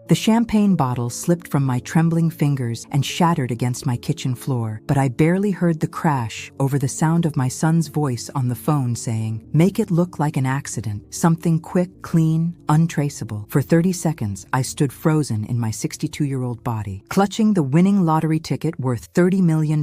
The champagne bottle slipped from my trembling fingers and shattered against my kitchen floor, but I barely heard the crash over the sound of my son's voice on the phone saying, "Make it look like an accident, something quick, clean, untraceable." For 30 seconds, I stood frozen in my 62-year-old body, clutching the winning lottery ticket worth $30 million,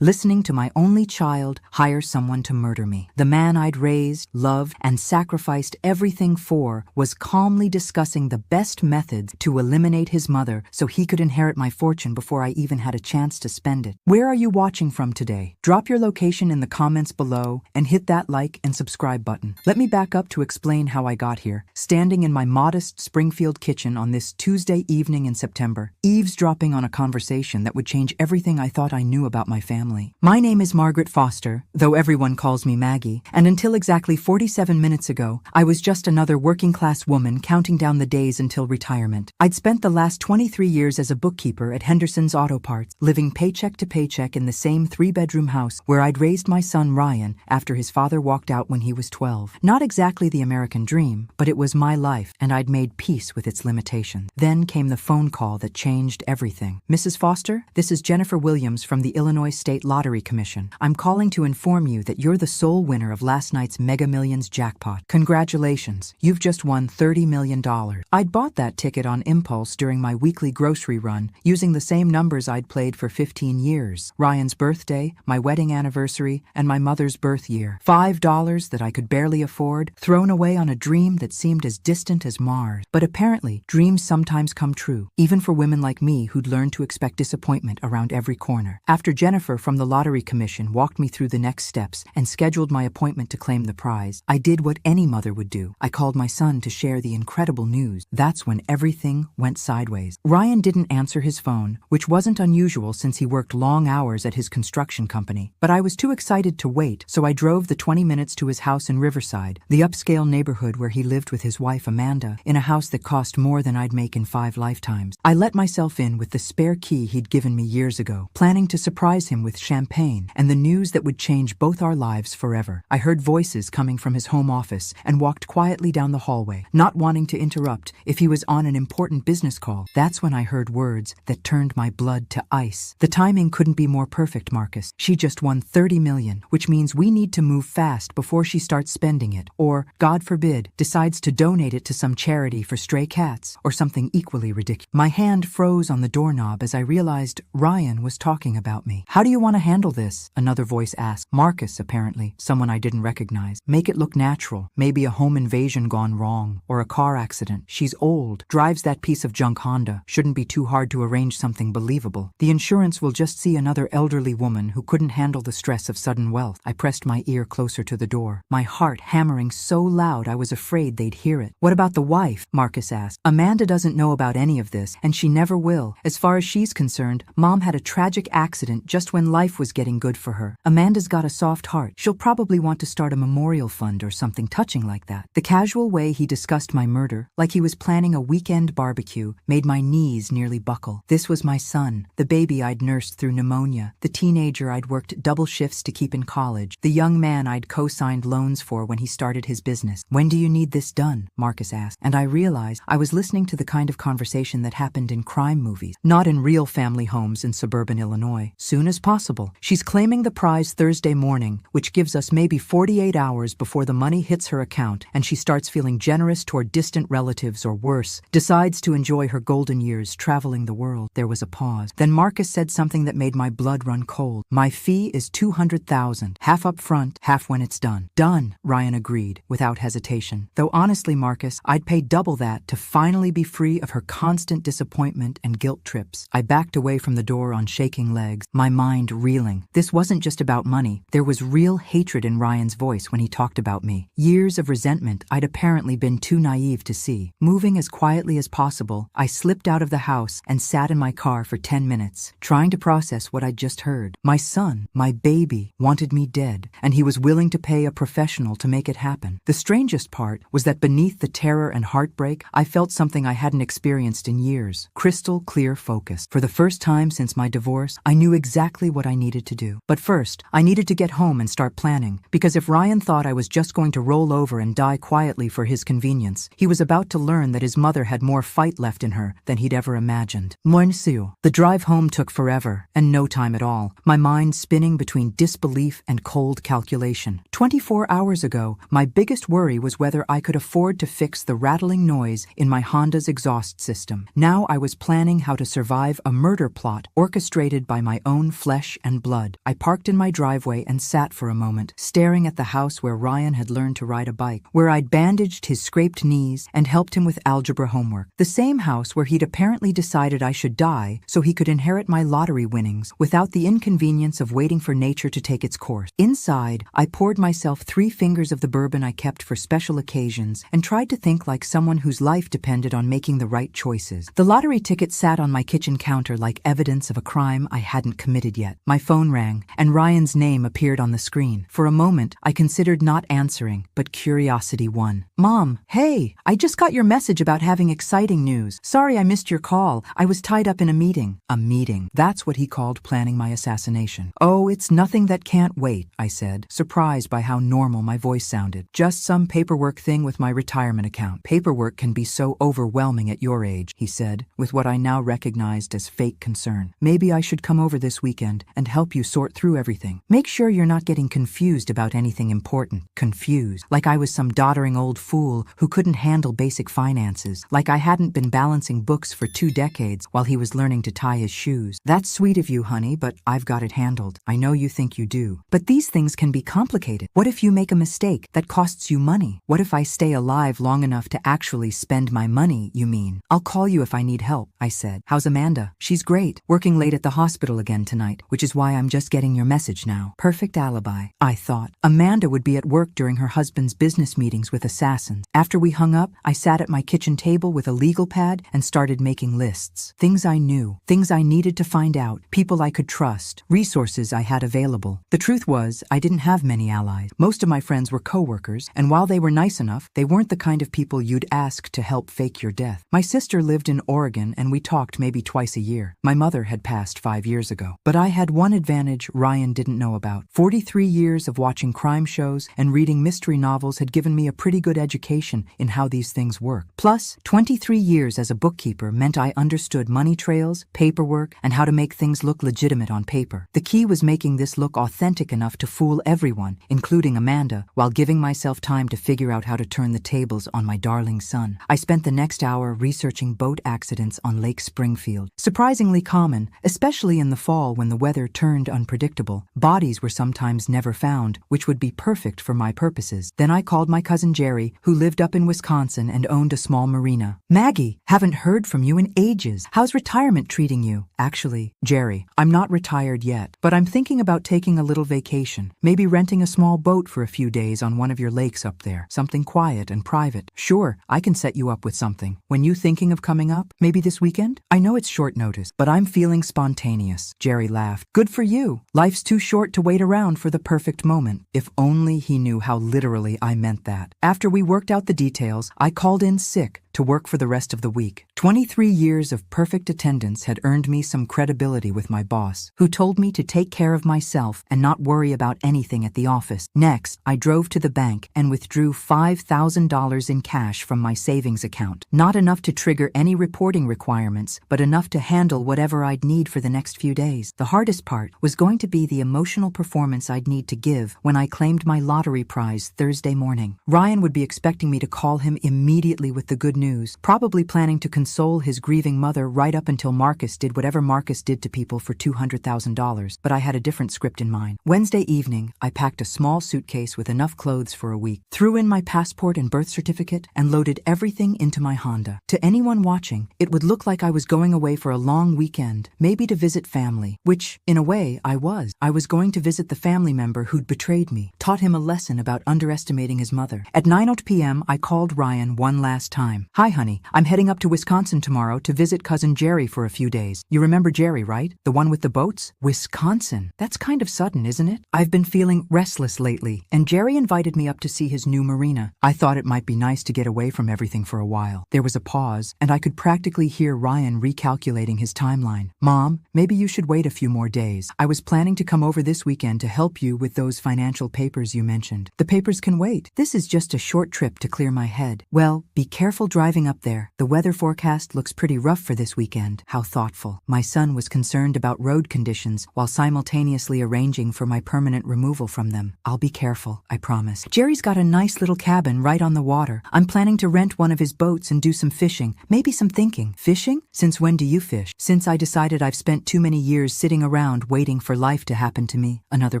listening to my only child hire someone to murder me. The man I'd raised, loved, and sacrificed everything for was calmly discussing the best methods to eliminate his mother so he could inherit my fortune before I even had a chance to spend it. Where are you watching from today? Drop your location in the comments below and hit that like and subscribe button. Let me back up to explain how I got here. Standing in my modest Springfield kitchen on this Tuesday evening in September, eavesdropping on a conversation that would change everything I thought I knew about my family. My name is Margaret Foster, though everyone calls me Maggie, and until exactly 47 minutes ago, I was just another working-class woman counting down the days until retirement. I'd spent the last 23 years as a bookkeeper at Henderson's Auto Parts, living paycheck to paycheck in the same 3-bedroom house where I'd raised my son Ryan after his father walked out when he was 12. Not exactly the American dream, but it was my life, and I'd made peace with its limitations. Then came the phone call that changed everything. "Mrs. Foster, this is Jennifer Williams from the Illinois State Lottery Commission. I'm calling to inform you that you're the sole winner of last night's Mega Millions jackpot. Congratulations, you've just won $30 million. I'd bought that ticket on impulse during my weekly grocery run, using the same numbers I'd played for 15 years. Ryan's birthday, my wedding anniversary, and my mother's birth year. $5 that I could barely afford, thrown away on a dream that seemed as distant as Mars. But apparently, dreams sometimes come true, even for women like me who'd learned to expect disappointment around every corner. After Jennifer from the Lottery Commission walked me through the next steps and scheduled my appointment to claim the prize, I did what any mother would do. I called my son to share the incredible news. That's when everything went sideways. Ryan didn't answer his phone, which wasn't unusual since he worked long hours at his construction company. But I was too excited to wait, so I drove the 20 minutes to his house in Riverside, the upscale neighborhood where he lived with his wife Amanda, in a house that cost more than I'd make in 5 lifetimes. I let myself in with the spare key he'd given me years ago, planning to surprise him with champagne and the news that would change both our lives forever. I heard voices coming from his home office and walked quietly down the hallway, not wanting to interrupt if he was on an important business call. That's when I heard words that turned my blood to ice. "The timing couldn't be more perfect, Marcus. She just won $30 million, which means we need to move fast before she starts spending it, or, God forbid, decides to donate it to some charity for stray cats, or something equally ridiculous." My hand froze on the doorknob as I realized Ryan was talking about me. "How do you want to handle this?" another voice asked. Marcus, apparently, someone I didn't recognize. "Make it look natural. Maybe a home invasion gone wrong, or a car accident. She's old, drives that piece of junk Honda. Shouldn't be too hard to arrange something believable. The insurance will just see another elderly woman who couldn't handle the stress of sudden wealth." I pressed my ear closer to the door, my heart hammering so loud I was afraid they'd hear it. "What about the wife?" Marcus asked. "Amanda doesn't know about any of this, and she never will. As far as she's concerned, Mom had a tragic accident just when life was getting good for her. Amanda's got a soft heart. She'll probably want to start a memorial fund or something touching like that." The casual way he discussed my murder, like he was planning a weekend barbecue, made my knees nearly buckle. This was my son, the baby I'd nursed through pneumonia, the teenager I'd worked double shifts to keep in college, the young man I'd co-signed loans for when he started his business. "When do you need this done?" Marcus asked, and I realized I was listening to the kind of conversation that happened in crime movies, not in real family homes in suburban Illinois. "Soon as possible. She's claiming the prize Thursday morning, which gives us maybe 48 hours before the money hits her account and she starts feeling generous toward distant relatives or worse, decides to enjoy her golden years traveling the world." There was a pause. Then Marcus said something that made my blood run cold. "My fee is $200,000, half up front, half when it's done." "Done," Ryan agreed, without hesitation. Though honestly, Marcus, I'd pay double that to finally be free of her constant disappointment and guilt trips. I backed away from the door on shaking legs, my mind reeling. This wasn't just about money. There was real hatred in Ryan's voice when he talked about me. Years of resentment I'd apparently been too naive to see. Moving as quietly as possible, I slipped out of the house and sat in my car for 10 minutes, trying to process what I'd just heard. My son, my baby, wanted me dead, and he was willing to pay a professional to make it happen. The strangest part was that beneath the terror and heartbreak, I felt something I hadn't experienced in years: crystal clear focus. For the first time since my divorce, I knew exactly what I needed to do. But first, I needed to get home and start planning, because if Ryan thought I was just going to roll over and die quietly for his convenience, he was about to learn that his mother had more fight fight left in her than he'd ever imagined. Monsieur. The drive home took forever, and no time at all, my mind spinning between disbelief and cold calculation. 24 hours ago, my biggest worry was whether I could afford to fix the rattling noise in my Honda's exhaust system. Now I was planning how to survive a murder plot orchestrated by my own flesh and blood. I parked in my driveway and sat for a moment, staring at the house where Ryan had learned to ride a bike, where I'd bandaged his scraped knees and helped him with algebra homework. The same house where he'd apparently decided I should die so he could inherit my lottery winnings without the inconvenience of waiting for nature to take its course. Inside, I poured myself 3 fingers of the bourbon I kept for special occasions and tried to think like someone whose life depended on making the right choices. The lottery ticket sat on my kitchen counter like evidence of a crime I hadn't committed yet. My phone rang, and Ryan's name appeared on the screen. For a moment, I considered not answering, but curiosity won. Mom, hey, I just got your message about having exciting news. Sorry I missed your call. I was tied up in a meeting. A meeting. That's what he called planning my assassination. Oh, it's nothing that can't wait, I said, surprised by how normal my voice sounded. Just some paperwork thing with my retirement account. Paperwork can be so overwhelming at your age, he said, with what I now recognized as fake concern. Maybe I should come over this weekend and help you sort through everything. Make sure you're not getting confused about anything important. Confused. Like I was some doddering old fool who couldn't handle basic finances. Like I hadn't been balancing books for 2 decades while he was learning to tie his shoes. That's sweet of you, honey, but I've got it handled. I know you think you do. But these things can be complicated. What if you make a mistake that costs you money? What if I stay alive long enough to actually spend my money, you mean? I'll call you if I need help, I said. How's Amanda? She's great. Working late at the hospital again tonight, which is why I'm just getting your message now. Perfect alibi, I thought. Amanda would be at work during her husband's business meetings with assassins. After we hung up, I sat at my kitchen table with a legal pad and started making lists. Things I knew, things I needed to find out, people I could trust, resources I had available. The truth was, I didn't have many allies. Most of my friends were coworkers, and while they were nice enough, they weren't the kind of people you'd ask to help fake your death. My sister lived in Oregon, and we talked maybe twice a year. My mother had passed 5 years ago. But I had one advantage Ryan didn't know about. 43 years of watching crime shows and reading mystery novels had given me a pretty good education in how these things work. Plus, 23 years as a bookkeeper meant I understood money trails, paperwork, and how to make things look legitimate on paper. The key was making this look authentic enough to fool everyone, including Amanda, while giving myself time to figure out how to turn the tables on my darling son. I spent the next hour researching boat accidents on Lake Springfield. Surprisingly common, especially in the fall when the weather turned unpredictable. Bodies were sometimes never found, which would be perfect for my purposes. Then I called my cousin Jerry, who lived up in Wisconsin and owned a small marina. Maggie, haven't heard from you in ages. How's retirement treating you? Actually, Jerry, I'm not retired yet, but I'm thinking about taking a little vacation. Maybe renting a small boat for a few days on one of your lakes up there. Something quiet and private. Sure, I can set you up with something. When you thinking of coming up? Maybe this weekend? I know it's short notice, but I'm feeling spontaneous. Jerry laughed. Good for you. Life's too short to wait around for the perfect moment. If only he knew how literally I meant that. After we worked out the details, I called in sick to work for the rest of the week. 23 years of perfect attendance had earned me some credibility with my boss, who told me to take care of myself and not worry about anything at the office. Next, I drove to the bank and withdrew $5,000 in cash from my savings account. Not enough to trigger any reporting requirements, but enough to handle whatever I'd need for the next few days. The hardest part was going to be the emotional performance I'd need to give when I claimed my lottery prize Thursday morning. Ryan would be expecting me to call him immediately with the good news, probably planning to console his grieving mother right up until Marcus did whatever Marcus did to people for $200,000, but I had a different script in mind. Wednesday evening, I packed a small suitcase with enough clothes for a week, threw in my passport and birth certificate, and loaded everything into my Honda. To anyone watching, it would look like I was going away for a long weekend, maybe to visit family, which, in a way, I was. I was going to visit the family member who'd betrayed me, taught him a lesson about underestimating his mother. At 9:00 p.m., I called Ryan one last time. Hi, honey. I'm heading up to Wisconsin tomorrow to visit cousin Jerry for a few days. You remember Jerry, right? The one with the boats? Wisconsin. That's kind of sudden, isn't it? I've been feeling restless lately, and Jerry invited me up to see his new marina. I thought it might be nice to get away from everything for a while. There was a pause, and I could practically hear Ryan recalculating his timeline. Mom, maybe you should wait a few more days. I was planning to come over this weekend to help you with those financial papers you mentioned. The papers can wait. This is just a short trip to clear my head. Well, be careful driving driving up there. The weather forecast looks pretty rough for this weekend. How thoughtful. My son was concerned about road conditions while simultaneously arranging for my permanent removal from them. I'll be careful, I promise. Jerry's got a nice little cabin right on the water. I'm planning to rent one of his boats and do some fishing, maybe some thinking. Fishing? Since when do you fish? Since I decided I've spent too many years sitting around waiting for life to happen to me. Another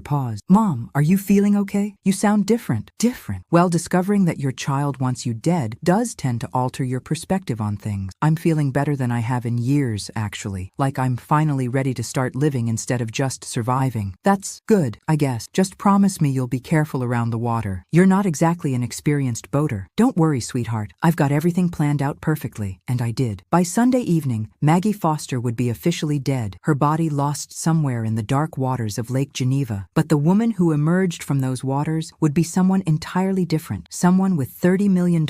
pause. Mom, are you feeling okay? You sound different. Different? Well, discovering that your child wants you dead does tend to alter your perspective on things. I'm feeling better than I have in years, actually. Like I'm finally ready to start living instead of just surviving. That's good, I guess. Just promise me you'll be careful around the water. You're not exactly an experienced boater. Don't worry, sweetheart. I've got everything planned out perfectly. And I did. By Sunday evening, Maggie Foster would be officially dead, her body lost somewhere in the dark waters of Lake Geneva. But the woman who emerged from those waters would be someone entirely different. Someone with $30 million,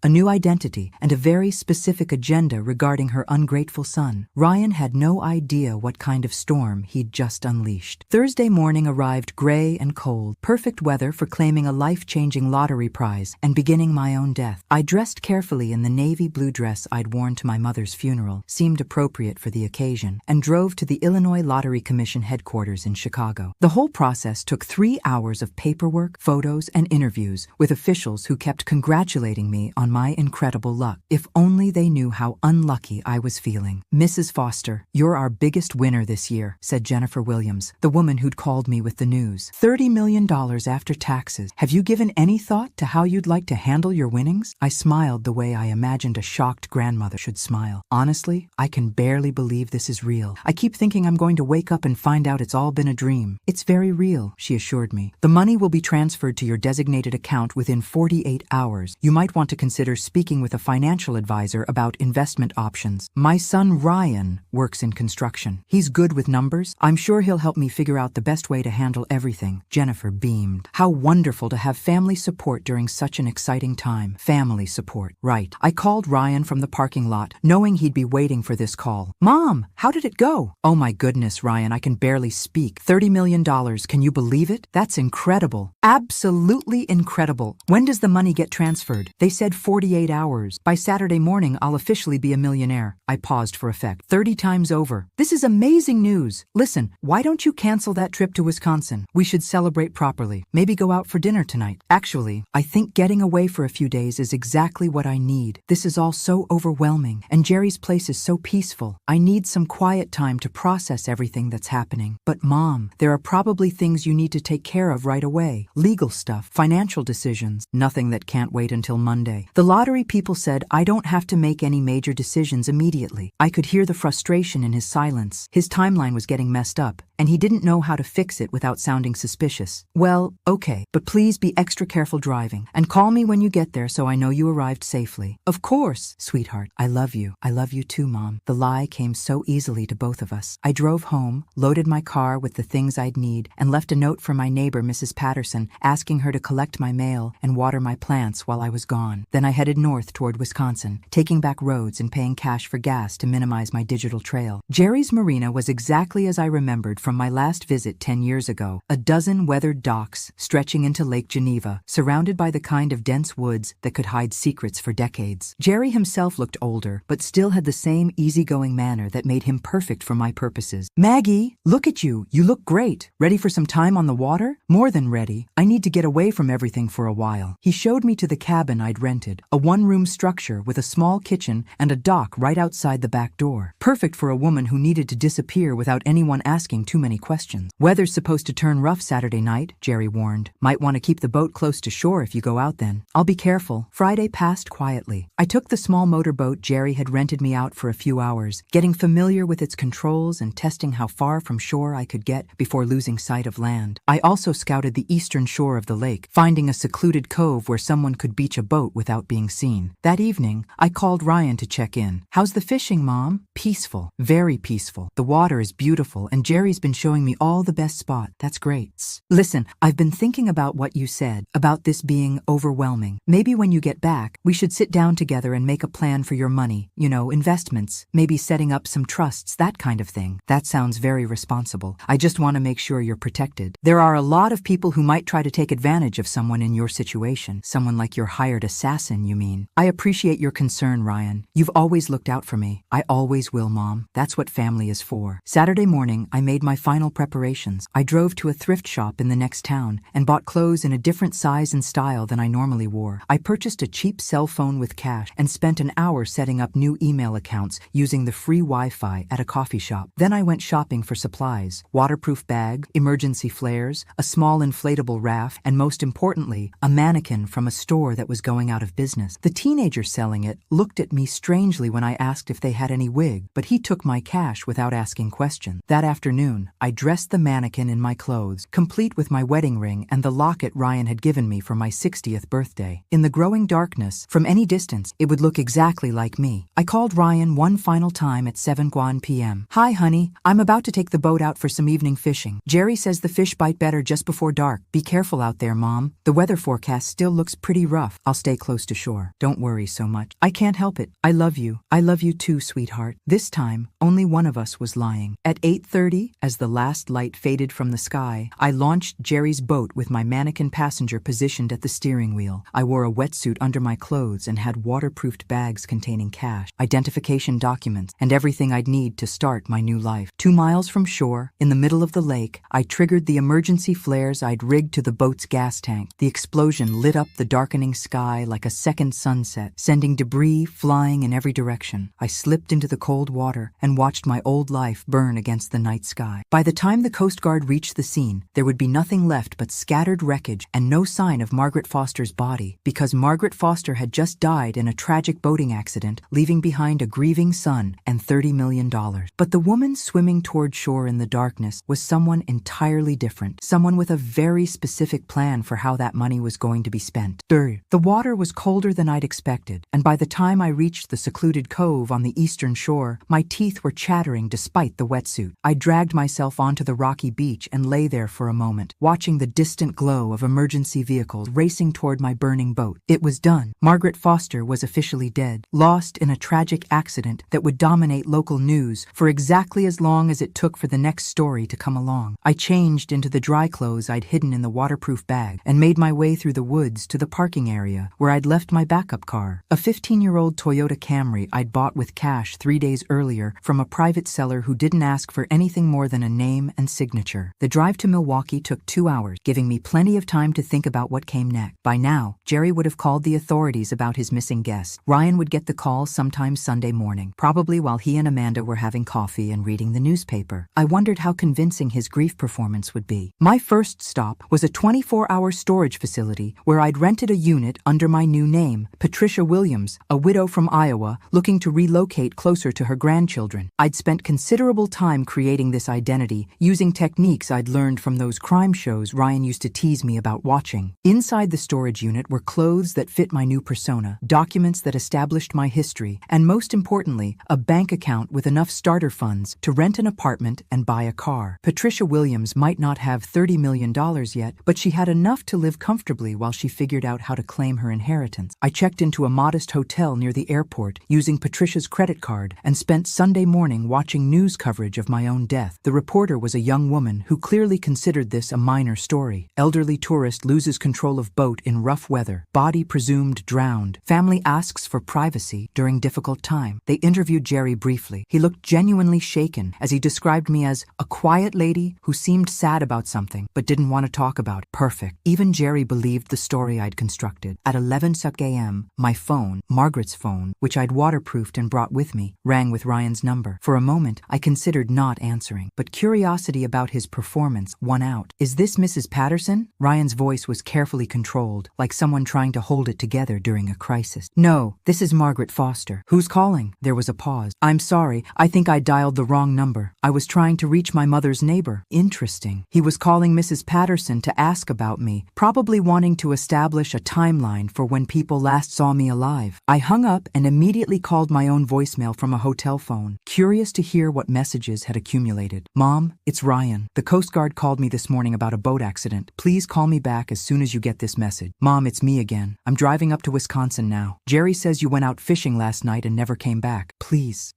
a new identity, and a very specific agenda regarding her ungrateful son. Ryan had no idea what kind of storm he'd just unleashed. Thursday morning arrived gray and cold, perfect weather for claiming a life-changing lottery prize and beginning my own death. I dressed carefully in the navy blue dress I'd worn to my mother's funeral, seemed appropriate for the occasion, and drove to the Illinois Lottery Commission headquarters in Chicago. The whole process took 3 hours of paperwork, photos, and interviews with officials who kept congratulating me on my incredible luck. If only they knew how unlucky I was feeling. Mrs. Foster, you're our biggest winner this year, said Jennifer Williams, the woman who'd called me with the news. $30 million after taxes. Have you given any thought to how you'd like to handle your winnings? I smiled the way I imagined a shocked grandmother should smile. Honestly, I can barely believe this is real. I keep thinking I'm going to wake up and find out it's all been a dream. It's very real, she assured me. The money will be transferred to your designated account within 48 hours. You might want to consider speaking with a financial advisor about investment options. My son Ryan works in construction. He's good with numbers. I'm sure he'll help me figure out the best way to handle everything. Jennifer beamed. How wonderful to have family support during such an exciting time. Family support. Right. I called Ryan from the parking lot, knowing he'd be waiting for this call. Mom, how did it go? Oh my goodness, Ryan, I can barely speak. $30 million. Can you believe it? That's incredible. Absolutely incredible. When does the money get transferred? They said 48 hours. By Saturday morning, I'll officially be a millionaire. I paused for effect. 30 times over. This is amazing news. Listen, why don't you cancel that trip to Wisconsin? We should celebrate properly. Maybe go out for dinner tonight. Actually, I think getting away for a few days is exactly what I need. This is all so overwhelming, and Jerry's place is so peaceful. I need some quiet time to process everything that's happening. But Mom, there are probably things you need to take care of right away. Legal stuff, financial decisions, nothing that can't wait until Monday. The lottery people said I don't have to make any major decisions immediately. I could hear the frustration in his silence. His timeline was getting messed up, and he didn't know how to fix it without sounding suspicious. Well, okay, but please be extra careful driving, and call me when you get there so I know you arrived safely. Of course, sweetheart. I love you. I love you too, Mom. The lie came so easily to both of us. I drove home, loaded my car with the things I'd need, and left a note for my neighbor, Mrs. Patterson, asking her to collect my mail and water my plants while I was gone. Then I headed north toward Wisconsin, taking back roads and paying cash for gas to minimize my digital trail. Jerry's marina was exactly as I remembered from my last visit 10 years ago. A dozen weathered docks stretching into Lake Geneva, surrounded by the kind of dense woods that could hide secrets for decades. Jerry himself looked older, but still had the same easygoing manner that made him perfect for my purposes. Maggie, look at you. You look great. Ready for some time on the water? More than ready. I need to get away from everything for a while. He showed me to the cabin I'd rented, a one-room structure with a small kitchen and a dock right outside the back door. Perfect for a woman who needed to disappear without anyone asking too many questions. Weather's supposed to turn rough Saturday night, Jerry warned. Might want to keep the boat close to shore if you go out then. I'll be careful. Friday passed quietly. I took the small motorboat Jerry had rented me out for a few hours, getting familiar with its controls and testing how far from shore I could get before losing sight of land. I also scouted the eastern shore of the lake, finding a secluded cove where someone could beach a boat without being seen. That evening, I called Ryan to check in. How's the fishing, Mom? Peaceful. Very peaceful. The water is beautiful, and Jerry's been showing me all the best spots. That's great. Listen, I've been thinking about what you said, about this being overwhelming. Maybe when you get back, we should sit down together and make a plan for your money. You know, investments, maybe setting up some trusts, that kind of thing. That sounds very responsible. I just want to make sure you're protected. There are a lot of people who might try to take advantage of someone in your situation. Someone like your hired assassin, you mean? I appreciate your concern, Ryan. You've always looked out for me. I always will, Mom. That's what family is for. Saturday morning, I made my final preparations. I drove to a thrift shop in the next town and bought clothes in a different size and style than I normally wore. I purchased a cheap cell phone with cash and spent an hour setting up new email accounts using the free Wi-Fi at a coffee shop. Then I went shopping for supplies, waterproof bag, emergency flares, a small inflatable raft, and most importantly, a mannequin from a store that was going out of business. The teenager selling it looked at me strangely when I asked if they had any wig, but he took my cash without asking questions. That afternoon, I dressed the mannequin in my clothes, complete with my wedding ring and the locket Ryan had given me for my 60th birthday. In the growing darkness, from any distance, it would look exactly like me. I called Ryan one final time at 7:01 p.m. "Hi, honey. I'm about to take the boat out for some evening fishing. Jerry says the fish bite better just before dark. Be careful out there, Mom. The weather forecast still looks pretty rough. I'll stay close to shore. Don't worry so much. I can't help it. I love you. I love you too, sweetheart." This time, only one of us was lying. At 8:30, as the last light faded from the sky, I launched Jerry's boat with my mannequin passenger positioned at the steering wheel. I wore a wetsuit under my clothes and had waterproofed bags containing cash, identification documents, and everything I'd need to start my new life. 2 miles from shore, in the middle of the lake, I triggered the emergency flares I'd rigged to the boat's gas tank. The explosion lit up the darkening sky like a second sunset, sending debris flying in every direction. I slipped into the cold water and watched my old life burn against the night sky. By the time the Coast Guard reached the scene, there would be nothing left but scattered wreckage and no sign of Margaret Foster's body, because Margaret Foster had just died in a tragic boating accident, leaving behind a grieving son and $30 million. But the woman swimming toward shore in the darkness was someone entirely different, someone with a very specific plan for how that money was going to be spent. The water was colder than I'd expected, and by the time I reached the secluded cove on the eastern shore, my teeth were chattering despite the wetsuit. I dragged myself onto the rocky beach and lay there for a moment, watching the distant glow of emergency vehicles racing toward my burning boat. It was done. Margaret Foster was officially dead, lost in a tragic accident that would dominate local news for exactly as long as it took for the next story to come along. I changed into the dry clothes I'd hidden in the waterproof bag and made my way through the woods to the parking area where I'd left my backup car, a 15-year-old Toyota Camry I'd bought with cash 3 days earlier from a private seller who didn't ask for anything more than a name and signature. The drive to Milwaukee took 2 hours, giving me plenty of time to think about what came next. By now, Jerry would have called the authorities about his missing guest. Ryan would get the call sometime Sunday morning, probably while he and Amanda were having coffee and reading the newspaper. I wondered how convincing his grief performance would be. My first stop was a 24-hour storage facility where I'd rented a unit under my new name, Patricia Williams, a widow from Iowa looking to relocate closer to her grandchildren. I'd spent considerable time creating this identity, using techniques I'd learned from those crime shows Ryan used to tease me about watching. Inside the storage unit were clothes that fit my new persona, documents that established my history, and most importantly, a bank account with enough starter funds to rent an apartment and buy a car. Patricia Williams might not have $30 million yet, but she had enough to live comfortably while she figured out how to claim her inheritance. I checked into a modest hotel near the airport using Patricia's credit card and spent Sunday morning watching news coverage of my own death. The reporter was a young woman who clearly considered this a minor story. Elderly tourist loses control of boat in rough weather. Body presumed drowned. Family asks for privacy during difficult time. They interviewed Jerry briefly. He looked genuinely shaken as he described me as a quiet lady who seemed sad about something but didn't want to talk about it. Perfect. Even Jerry believed the story I'd constructed. At 11 a.m., my phone, Margaret's phone, which I'd waterproofed and brought with me, rang with Ryan's number. For a moment, I considered not answering, but curiosity about his performance won out. "Is this Mrs. Patterson?" Ryan's voice was carefully controlled, like someone trying to hold it together during a crisis. "No, this is Margaret Foster." "Who's calling?" There was a pause. "I'm sorry, I think I dialed the wrong number. I was trying to reach my mother's neighbor." "Interesting." He was calling Mrs. Patterson to ask about me, probably wanting to establish a timeline for when people last saw me alive. I hung up and immediately called my own voicemail from a hotel phone. curious to hear what messages had accumulated. Mom, it's Ryan. The Coast Guard called me this morning about a boat accident. Please call me back as soon as you get this message. Mom, it's me again. I'm driving up to Wisconsin now. Jerry says you went out fishing last night and never came back. Please,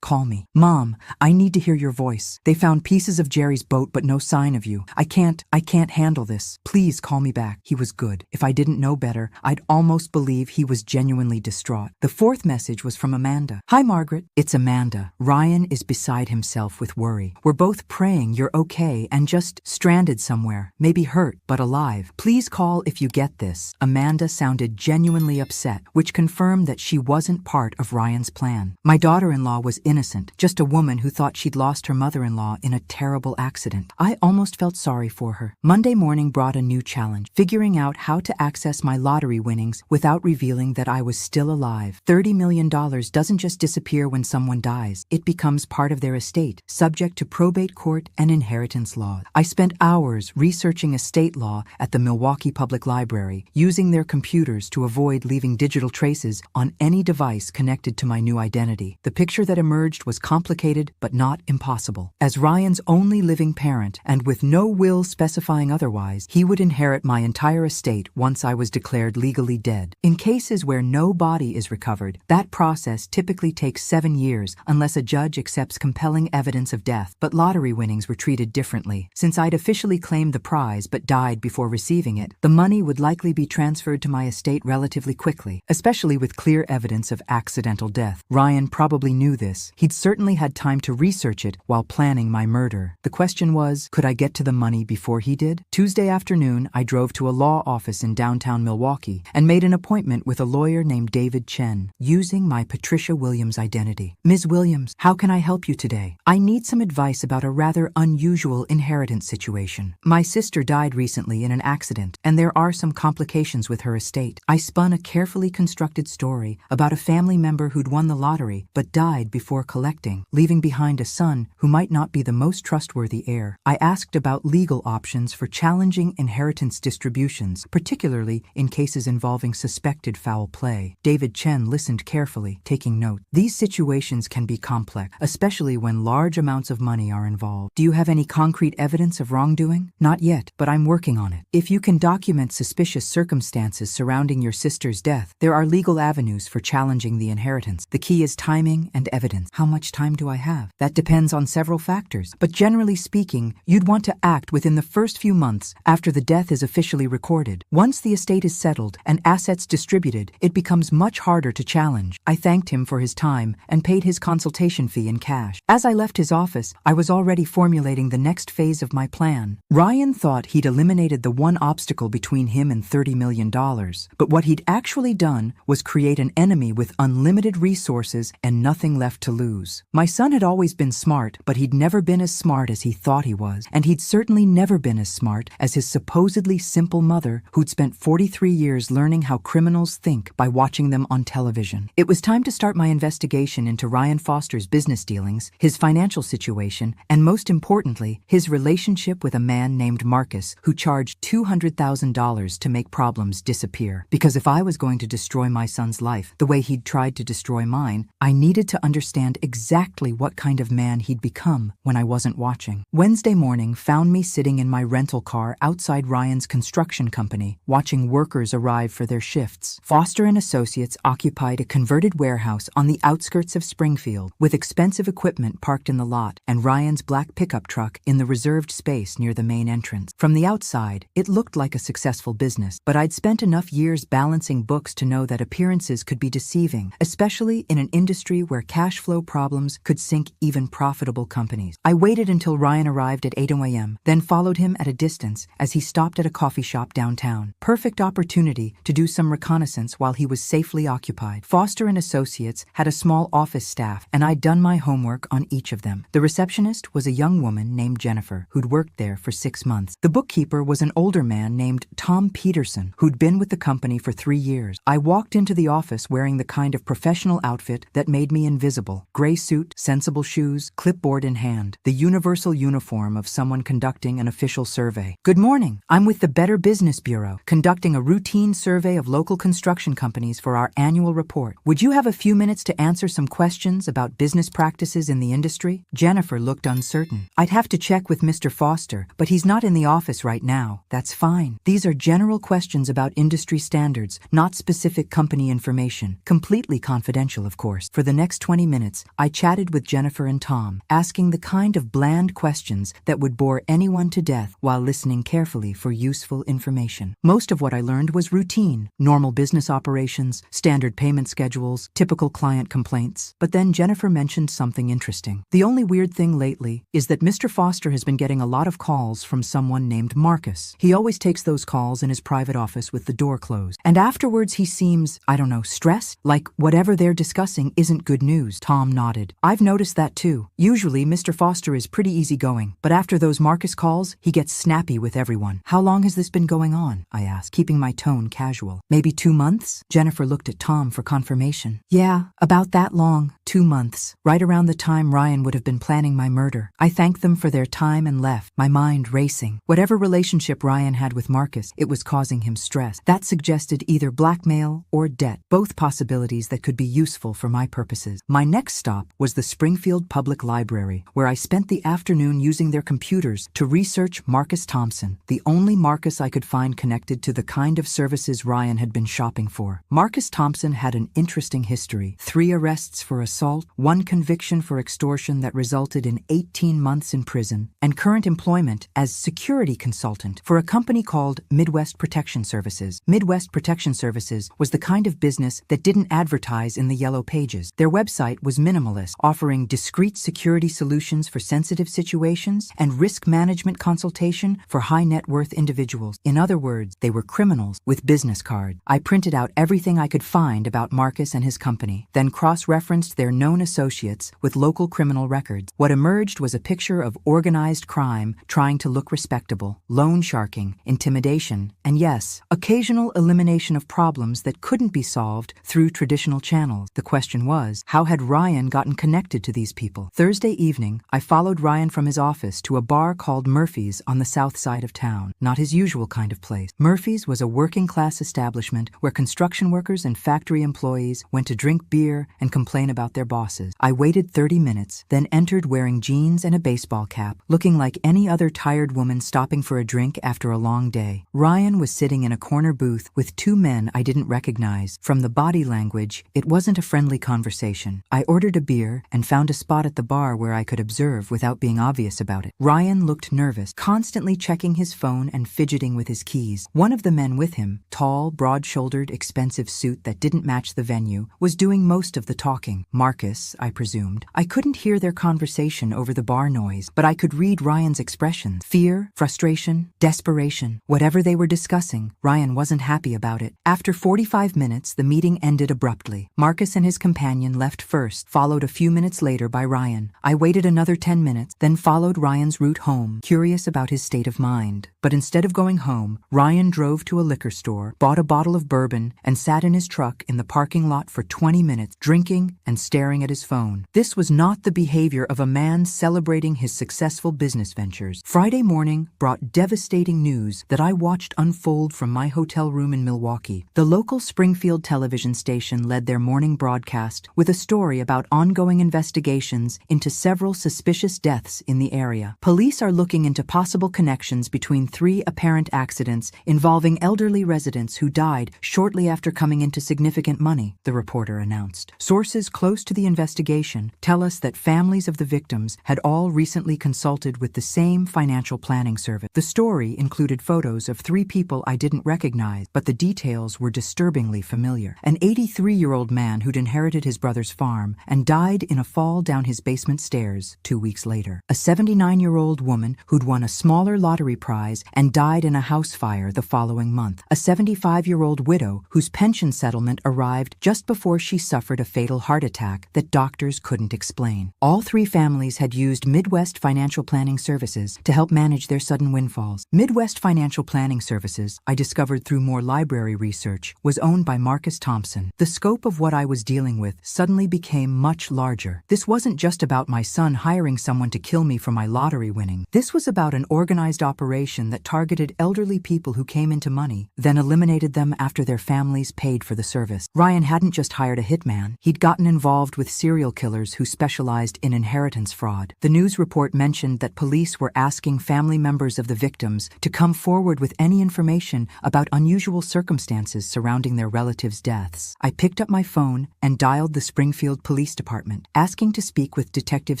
call me. Mom, I need to hear your voice. They found pieces of Jerry's boat but no sign of you. I can't handle this. Please call me back. He was good. If I didn't know better, I'd almost believe he was genuinely distraught. The fourth message was from Amanda. Hi, Margaret. It's Amanda. Ryan is beside himself with worry. We're both praying you're okay and just stranded somewhere, maybe hurt, but alive. Please call if you get this. Amanda sounded genuinely upset, which confirmed that she wasn't part of Ryan's plan. My daughter-in-law was innocent, just a woman who thought she'd lost her mother-in-law in a terrible accident. I almost felt sorry for her. Monday morning brought a new challenge, figuring out how to access my lottery winnings without revealing that I was still alive. $30 million doesn't just disappear when someone dies. It becomes part of their estate, subject to probate court and inheritance law. I spent hours researching estate law at the Milwaukee Public Library, using their computers to avoid leaving digital traces on any device connected to my new identity. The picture that emerged was complicated but not impossible. As Ryan's only living parent, and with no will specifying otherwise, he would inherit my entire estate once I was declared legally dead. In cases where no body is recovered, that process typically takes 7 years unless a judge accepts compelling evidence of death. But lottery winnings were treated differently. Since I'd officially claimed the prize but died before receiving it, the money would likely be transferred to my estate relatively quickly, especially with clear evidence of accidental death. Ryan probably knew this. He'd certainly had time to research it while planning my murder. The question was, could I get to the money before he did? Tuesday afternoon, I drove to a law office in downtown Milwaukee and made an appointment with a lawyer named David Chen, using my Patricia Williams identity. Ms. Williams, how can I help you today? I need some advice about a rather unusual inheritance situation. My sister died recently in an accident, and there are some complications with her estate. I spun a carefully constructed story about a family member who'd won the lottery but died before collecting, leaving behind a son who might not be the most trustworthy heir. I asked about legal options for challenging inheritance distributions, particularly in cases involving suspected foul play. David Chen listened carefully, taking note. These situations can be complex, especially when large amounts of money are involved. Do you have any concrete evidence of wrongdoing? Not yet, but I'm working on it. If you can document suspicious circumstances surrounding your sister's death, there are legal avenues for challenging the inheritance. The key is timing and evidence. How much time do I have? That depends on several factors, but generally speaking, you'd want to act within the first few months after the death is officially recorded. Once the estate is settled and assets distributed, it becomes much harder to challenge. I thanked him for his time and paid his consultation fee in cash. As I left his office, I was already formulating the next phase of my plan. Ryan thought he'd eliminated the one obstacle between him and $30 million, but what he'd actually done was create an enemy with unlimited resources and nothing left to lose. My son had always been smart, but he'd never been as smart as he thought he was, and he'd certainly never been as smart as his supposedly simple mother, who'd spent 43 years learning how criminals think by watching them on television. It was time to start my investigation into Ryan Foster's business dealings, his financial situation, and most importantly, his relationship with a man named Marcus, who charged $200,000 to make problems disappear. Because if I was going to destroy my son's life the way he'd tried to destroy mine, I needed to understand exactly what kind of man he'd become when I wasn't watching. Wednesday morning found me sitting in my rental car outside Ryan's construction company, watching workers arrive for their shifts. Foster and Associates occupied a converted warehouse on the outskirts of Springfield, with expensive equipment parked in the lot and Ryan's black pickup truck in the reserved space near the main entrance. From the outside, it looked like a successful business, but I'd spent enough years balancing books to know that appearances could be deceiving, especially in an industry where cash flow problems could sink even profitable companies. I waited until Ryan arrived at 8 a.m., then followed him at a distance as he stopped at a coffee shop downtown. Perfect opportunity to do some reconnaissance while he was safely occupied. Foster and Associates had a small office staff, and I'd done my homework on each of them. The receptionist was a young woman named Jennifer, who'd worked there for 6 months. The bookkeeper was an older man named Tom Peterson, who'd been with the company for 3 years. I walked into the office wearing the kind of professional outfit that made me invisible. Gray suit, sensible shoes, clipboard in hand. The universal uniform of someone conducting an official survey. Good morning. I'm with the Better Business Bureau, conducting a routine survey of local construction companies for our annual report. Would you have a few minutes to answer some questions about about business practices in the industry? Jennifer looked uncertain. I'd have to check with Mr. Foster, but he's not in the office right now. That's fine. These are general questions about industry standards, not specific company information. Completely confidential, of course. For the next 20 minutes, I chatted with Jennifer and Tom, asking the kind of bland questions that would bore anyone to death while listening carefully for useful information. Most of what I learned was routine, normal business operations, standard payment schedules, typical client complaints. But then Jennifer mentioned something interesting. The only weird thing lately is that Mr. Foster has been getting a lot of calls from someone named Marcus. He always takes those calls in his private office with the door closed. And afterwards he seems, stressed? Like whatever they're discussing isn't good news. Tom nodded. I've noticed that too. Usually Mr. Foster is pretty easygoing, but after those Marcus calls, he gets snappy with everyone. How long has this been going on? I asked, keeping my tone casual. Maybe 2 months? Jennifer looked at Tom for confirmation. Yeah, about that long. 2 months. Right around the time Ryan would have been planning my murder. I thanked them for their time and left, my mind racing. Whatever relationship Ryan had with Marcus, it was causing him stress. That suggested either blackmail or debt, both possibilities that could be useful for my purposes. My next stop was the Springfield Public Library, where I spent the afternoon using their computers to research Marcus Thompson, the only Marcus I could find connected to the kind of services Ryan had been shopping for. Marcus Thompson had an interesting history. 3 arrests for assault, 1 conviction for extortion that resulted in 18 months in prison, and current employment as security consultant for a company called Midwest Protection Services. Midwest Protection Services was the kind of business that didn't advertise in the yellow pages. Their website was minimalist, offering discreet security solutions for sensitive situations and risk management consultation for high net worth individuals. In other words, they were criminals with business cards. I printed out everything I could find about Marcus and his company, then cross-referenced their known associates with local criminal records. What emerged was a picture of organized crime trying to look respectable, loan sharking, intimidation, and yes, occasional elimination of problems that couldn't be solved through traditional channels. The question was, how had Ryan gotten connected to these people? Thursday evening, I followed Ryan from his office to a bar called Murphy's on the south side of town. Not his usual kind of place. Murphy's was a working-class establishment where construction workers and factory employees went to drink beer and complain about their bosses. I waited 30 minutes, then entered wearing jeans and a baseball cap, looking like any other tired woman stopping for a drink after a long day. Ryan was sitting in a corner booth with 2 men I didn't recognize. From the body language, it wasn't a friendly conversation. I ordered a beer and found a spot at the bar where I could observe without being obvious about it. Ryan looked nervous, constantly checking his phone and fidgeting with his keys. One of the men with him, tall, broad-shouldered, expensive suit that didn't match the venue, was doing most of the talking. Marcus, I presumed. I couldn't hear their conversation over the bar noise, but I could read Ryan's expressions. Fear, frustration, desperation. Whatever they were discussing, Ryan wasn't happy about it. After 45 minutes, the meeting ended abruptly. Marcus and his companion left first, followed a few minutes later by Ryan. I waited another 10 minutes, then followed Ryan's route home, curious about his state of mind. But instead of going home, Ryan drove to a liquor store, bought a bottle of bourbon, and sat in his truck in the parking lot for 20 minutes, drinking and staring at his phone. This was not the behavior of a man celebrating his successful business ventures. Friday morning brought devastating news that I watched unfold from my hotel room in Milwaukee. The local Springfield television station led their morning broadcast with a story about ongoing investigations into several suspicious deaths in the area. Police are looking into possible connections between 3 apparent accidents involving elderly residents who died shortly after coming into significant money, the reporter announced. Sources close to the investigation tell us that families of the victims had all recently consulted with the same financial planning service. The story included photos of 3 people I didn't recognize, but the details were disturbingly familiar. An 83-year-old man who'd inherited his brother's farm and died in a fall down his basement stairs 2 weeks later. A 79-year-old woman who'd won a smaller lottery prize and died in a house fire the following month. A 75-year-old widow whose pension settlement arrived just before she suffered a fatal heart attack that doctors couldn't explain. All 3 families had used Midwest Financial Planning Services to help manage their sudden windfalls. Midwest Financial Planning Services, I discovered through more library research, was owned by Marcus Thompson. The scope of what I was dealing with suddenly became much larger. This wasn't just about my son hiring someone to kill me for my lottery winning. This was about an organized operation that targeted elderly people who came into money, then eliminated them after their families paid for the service. Ryan hadn't just hired a hitman. He'd gotten involved with serial killers who specialized in inheritance fraud. The news report mentioned that police were asking family members of the victims to come forward with any information about unusual circumstances surrounding their relatives' deaths. I picked up my phone and dialed the Springfield Police Department, asking to speak with Detective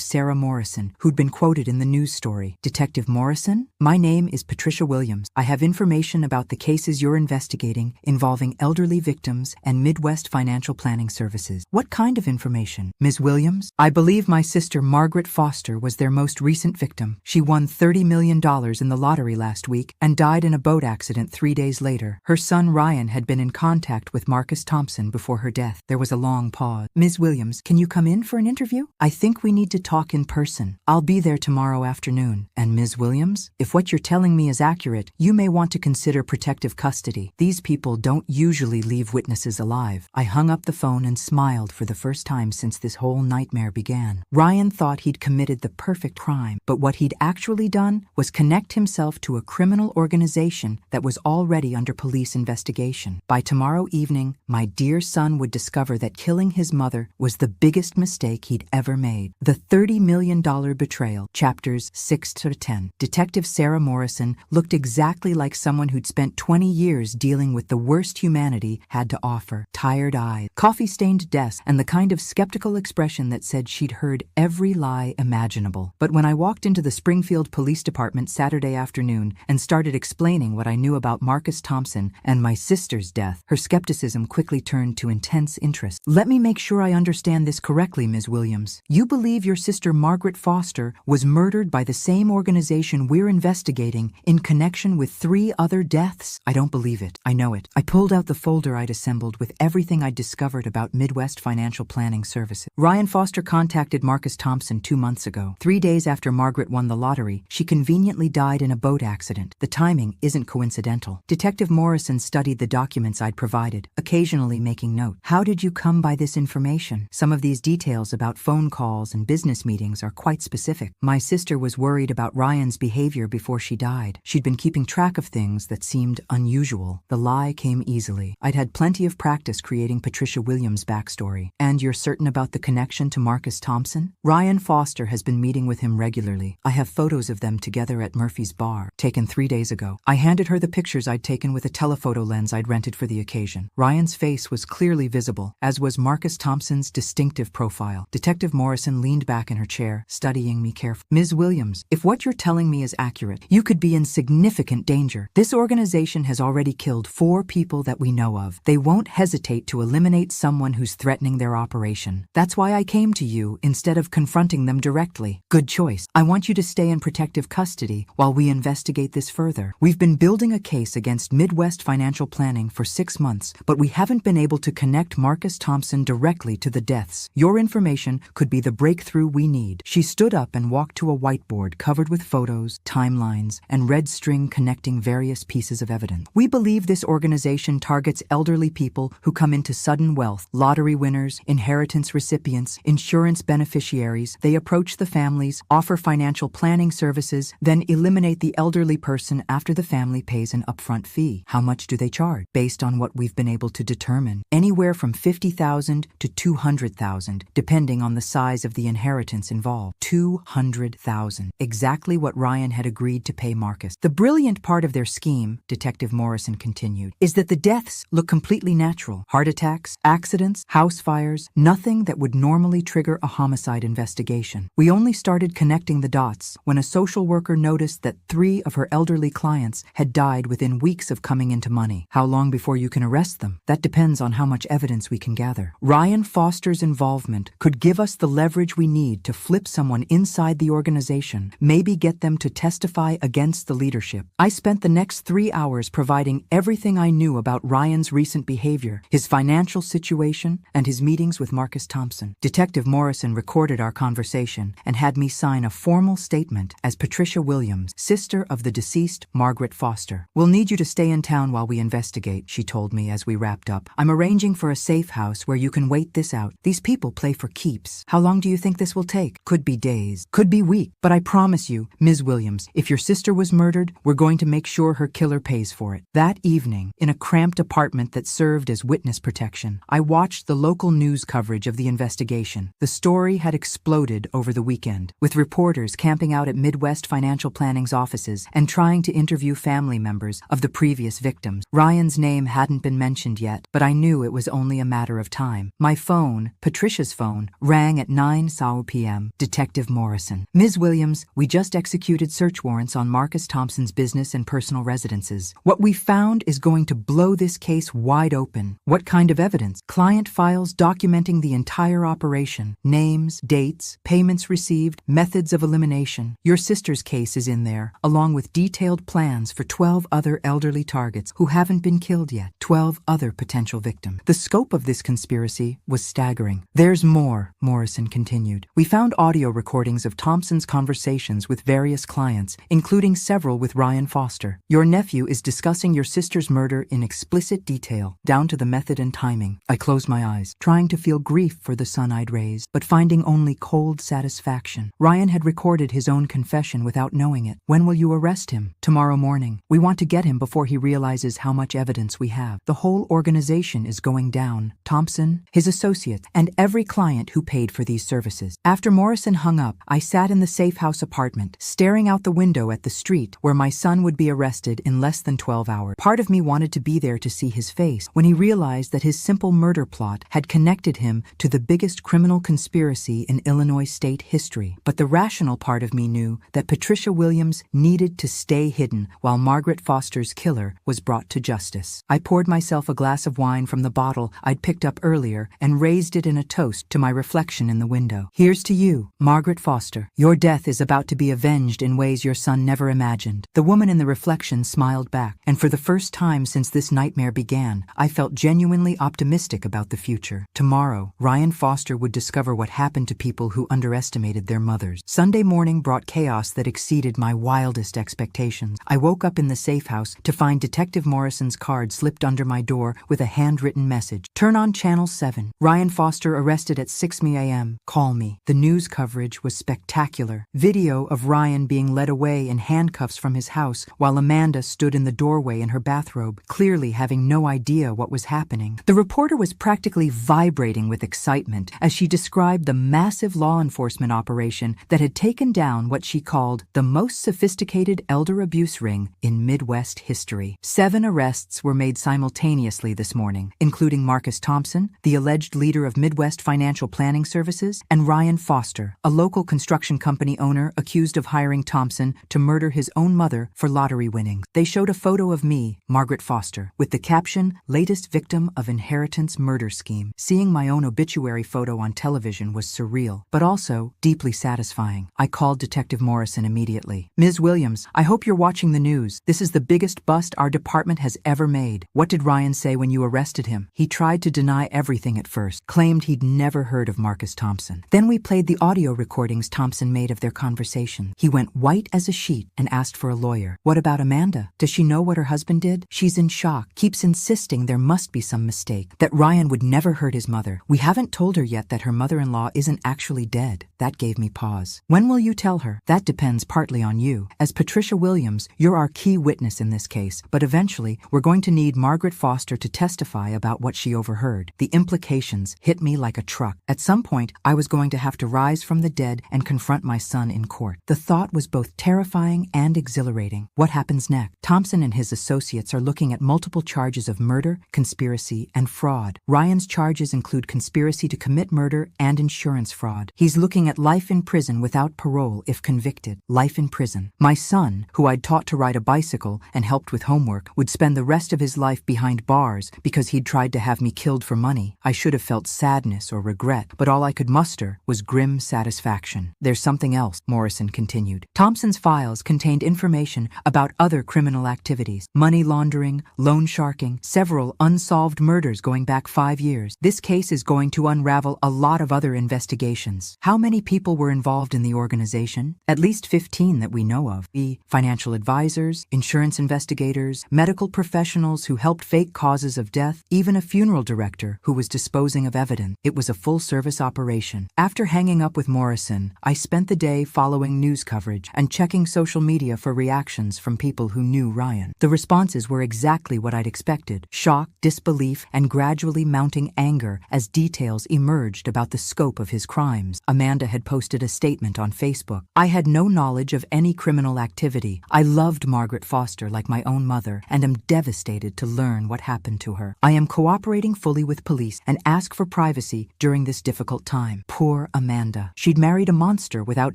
Sarah Morrison, who'd been quoted in the news story. Detective Morrison? My name is Patricia Williams. I have information about the cases you're investigating involving elderly victims and Midwest Financial Planning Services. What kind of information? Ms. Williams? I believe my sister Margaret Foster was their most recent victim. She won $30 million in the lottery last week and died in a boat accident 3 days later. Her son Ryan had been in contact with Marcus Thompson before her death. There was a long pause. Ms. Williams, can you come in for an interview? I think we need to talk in person. I'll be there tomorrow afternoon. And Ms. Williams, if what you're telling me is accurate, you may want to consider protective custody. These people don't usually leave witnesses alive. I hung up the phone and smiled for the first time since this whole nightmare began. Ryan thought he'd committed the perfect crime, but what he'd actually done was connect himself to a criminal organization that was already under police investigation. By tomorrow evening, my dear son would discover that killing his mother was the biggest mistake he'd ever made. The $30 million Betrayal, chapters 6 to 10. Detective Sarah Morrison looked exactly like someone who'd spent 20 years dealing with the worst humanity had to offer. Tired eyes, coffee-stained desk, and the kind of skeptical expression that said she'd heard every lie imaginable. But when I walked into the Springfield Police Department Saturday afternoon and started explaining what I knew about Marcus Thompson and my sister's death, her skepticism quickly turned to intense interest. Let me make sure I understand this correctly, Ms. Williams. You believe your sister Margaret Foster was murdered by the same organization we're investigating in connection with 3 other deaths? I don't believe it. I know it. I pulled out the folder I'd assembled with everything I'd discovered about Midwest Financial Planning Services. Ryan Foster contacted Marcus Thompson 2 months ago. 3 days after Margaret won the lottery, she conveniently died in a boat accident. The timing isn't coincidental. Detective Morrison studied the documents I'd provided, occasionally making note. How did you come by this information? Some of these details about phone calls and business meetings are quite specific. My sister was worried about Ryan's behavior before she died. She'd been keeping track of things that seemed unusual. The lie came easily. I'd had plenty of practice creating Patricia Williams' backstory. And you're certain about the connection to Marcus Thompson? Ryan Foster has been meeting with him regularly. I have photos of them together at Murphy's Bar, taken 3 days ago. I handed her the pictures I'd taken with a telephoto lens I'd rented for the occasion. Ryan's face was clearly visible, as was Marcus Thompson's distinctive profile. Detective Morrison leaned back in her chair, studying me carefully. Ms. Williams, if what you're telling me is accurate, you could be in significant danger. This organization has already killed 4 people that we know of. They won't hesitate to eliminate someone who's threatening their operation. That's why I came to you instead of confronting them directly. Good choice. I want you to stay in protective custody while we investigate this further. We've been building a case against Midwest Financial Planning for 6 months, but we haven't been able to connect Marcus Thompson directly to the deaths. Your information could be the breakthrough we need. She stood up and walked to a whiteboard covered with photos, timelines, and red string connecting various pieces of evidence. We believe this organization targets elderly people who come into sudden wealth, lottery winners, inheritance recipients, insurance beneficiaries. They approach the families, offer financial planning services, then eliminate the elderly person after the family pays an upfront fee. How much do they charge? Based on what we've been able to determine, anywhere from $50,000 to $200,000, depending on the size of the inheritance involved. $200,000. Exactly what Ryan had agreed to pay Marcus. The brilliant part of their scheme, Detective Morrison continued, is that the deaths look completely natural. Heart attacks, accidents, house fires, nothing that would normally trigger a homicide investigation. We only started connecting the dots when a social worker noticed that 3 of her elderly clients had died within weeks of coming into money. How long before you can arrest them? That depends on how much evidence we can gather. Ryan Foster's involvement could give us the leverage we need to flip someone inside the organization, maybe get them to testify against the leadership. I spent the next 3 hours providing everything I knew about Ryan's recent behavior, his financial situation, and his meetings with Marcus Thompson. Detective Morrison recorded our conversation and had me sign a formal statement as Patricia Williams, sister of the deceased Margaret Foster. We'll need you to stay in town while we investigate, she told me as we wrapped up. I'm arranging for a safe house where you can wait this out. These people play for keeps. How long do you think this will take? Could be days, could be weeks, but I promise you, Ms. Williams, if your sister was murdered, we're going to make sure her killer pays for it. That evening, in a cramped apartment that served as witness protection, I watched the local news coverage of the the investigation. The story had exploded over the weekend, with reporters camping out at Midwest Financial Planning's offices and trying to interview family members of the previous victims. Ryan's name hadn't been mentioned yet, but I knew it was only a matter of time. My phone, Patricia's phone, rang at 9 p.m. Detective Morrison. Ms. Williams, we just executed search warrants on Marcus Thompson's business and personal residences. What we found is going to blow this case wide open. What kind of evidence? Client files documenting the entire operation. Names, dates, payments received, methods of elimination. Your sister's case is in there, along with detailed plans for 12 other elderly targets who haven't been killed yet. 12 other potential victims. The scope of this conspiracy was staggering. There's more, Morrison continued. We found audio recordings of Thompson's conversations with various clients, including several with Ryan Foster. Your nephew is discussing your sister's murder in explicit detail, down to the method and timing. I closed my eyes, trying to feel grief for the son I'd raised, but finding only cold satisfaction. Ryan had recorded his own confession without knowing it. When will you arrest him? Tomorrow morning. We want to get him before he realizes how much evidence we have. The whole organization is going down. Thompson, his associates, and every client who paid for these services. After Morrison hung up, I sat in the safe house apartment, staring out the window at the street where my son would be arrested in less than 12 hours. Part of me wanted to be there to see his face when he realized that his simple murder plot had connected him to the biggest criminal conspiracy in Illinois state history. But the rational part of me knew that Patricia Williams needed to stay hidden while Margaret Foster's killer was brought to justice. I poured myself a glass of wine from the bottle I'd picked up earlier and raised it in a toast to my reflection in the window. Here's to you, Margaret Foster. Your death is about to be avenged in ways your son never imagined. The woman in the reflection smiled back, and for the first time since this nightmare began, I felt genuinely optimistic about the future. Tomorrow, Ryan Foster would discover what happened to people who underestimated their mothers. Sunday morning brought chaos that exceeded my wildest expectations. I woke up in the safe house to find Detective Morrison's card slipped under my door with a handwritten message. Turn on Channel 7. Ryan Foster arrested at 6 a.m. Call me. The news coverage was spectacular. Video of Ryan being led away in handcuffs from his house while Amanda stood in the doorway in her bathrobe, clearly having no idea what was happening. The reporter was practically vibrating with excitement as she described the massive law enforcement operation that had taken down what she called the most sophisticated elder abuse ring in Midwest history. 7 arrests were made simultaneously this morning, including Marcus Thompson, the alleged leader of Midwest Financial Planning Services, and Ryan Foster, a local construction company owner accused of hiring Thompson to murder his own mother for lottery winnings. They showed a photo of me, Margaret Foster, with the caption, "Latest victim of inheritance murder scheme." Seeing my own obituary photo on television was surreal, but also deeply satisfying. I called Detective Morrison immediately. Ms. Williams, I hope you're watching the news. This is the biggest bust our department has ever made. What did Ryan say when you arrested him? He tried to deny everything at first, claimed he'd never heard of Marcus Thompson. Then we played the audio recordings Thompson made of their conversation. He went white as a sheet and asked for a lawyer. What about Amanda? Does she know what her husband did? She's in shock, keeps insisting there must be some mistake, that Ryan would never hurt his mother. We haven't told her yet that her mother-in-law isn't actually dead. That gave me pause. When will you tell her? That depends partly on you. As Patricia Williams, you're our key witness in this case, but eventually we're going to need Margaret Foster to testify about what she overheard. The implications hit me like a truck. At some point, I was going to have to rise from the dead and confront my son in court. The thought was both terrifying and exhilarating. What happens next? Thompson and his associates are looking at multiple charges of murder, conspiracy, and fraud. Ryan's charges include conspiracy to commit murder and insurance fraud. He's looking at life in prison without parole if convicted. Life in prison. My son, who I'd taught to ride a bicycle and helped with homework, would spend the rest of his life behind bars because he'd tried to have me killed for money. I should have felt sadness or regret, but all I could muster was grim satisfaction. There's something else, Morrison continued. Thompson's files contained information about other criminal activities, money laundering, loan sharking, several unsolved murders going back 5 years. This case is going to unravel a lot of other investigations. How many people were involved in the organization? At least 15 that we know of. The financial advisors, insurance investigators, medical professionals who helped fake causes of death, even a funeral director who was disposing of evidence. It was a full-service operation. After hanging up with Morrison, I spent the day following news coverage and checking social media for reactions from people who knew Ryan. The responses were exactly what I'd expected: shock, disbelief, and gradually mounting anger as details details emerged about the scope of his crimes. Amanda had posted a statement on Facebook. I had no knowledge of any criminal activity. I loved Margaret Foster like my own mother and am devastated to learn what happened to her. I am cooperating fully with police and ask for privacy during this difficult time. Poor Amanda. She'd married a monster without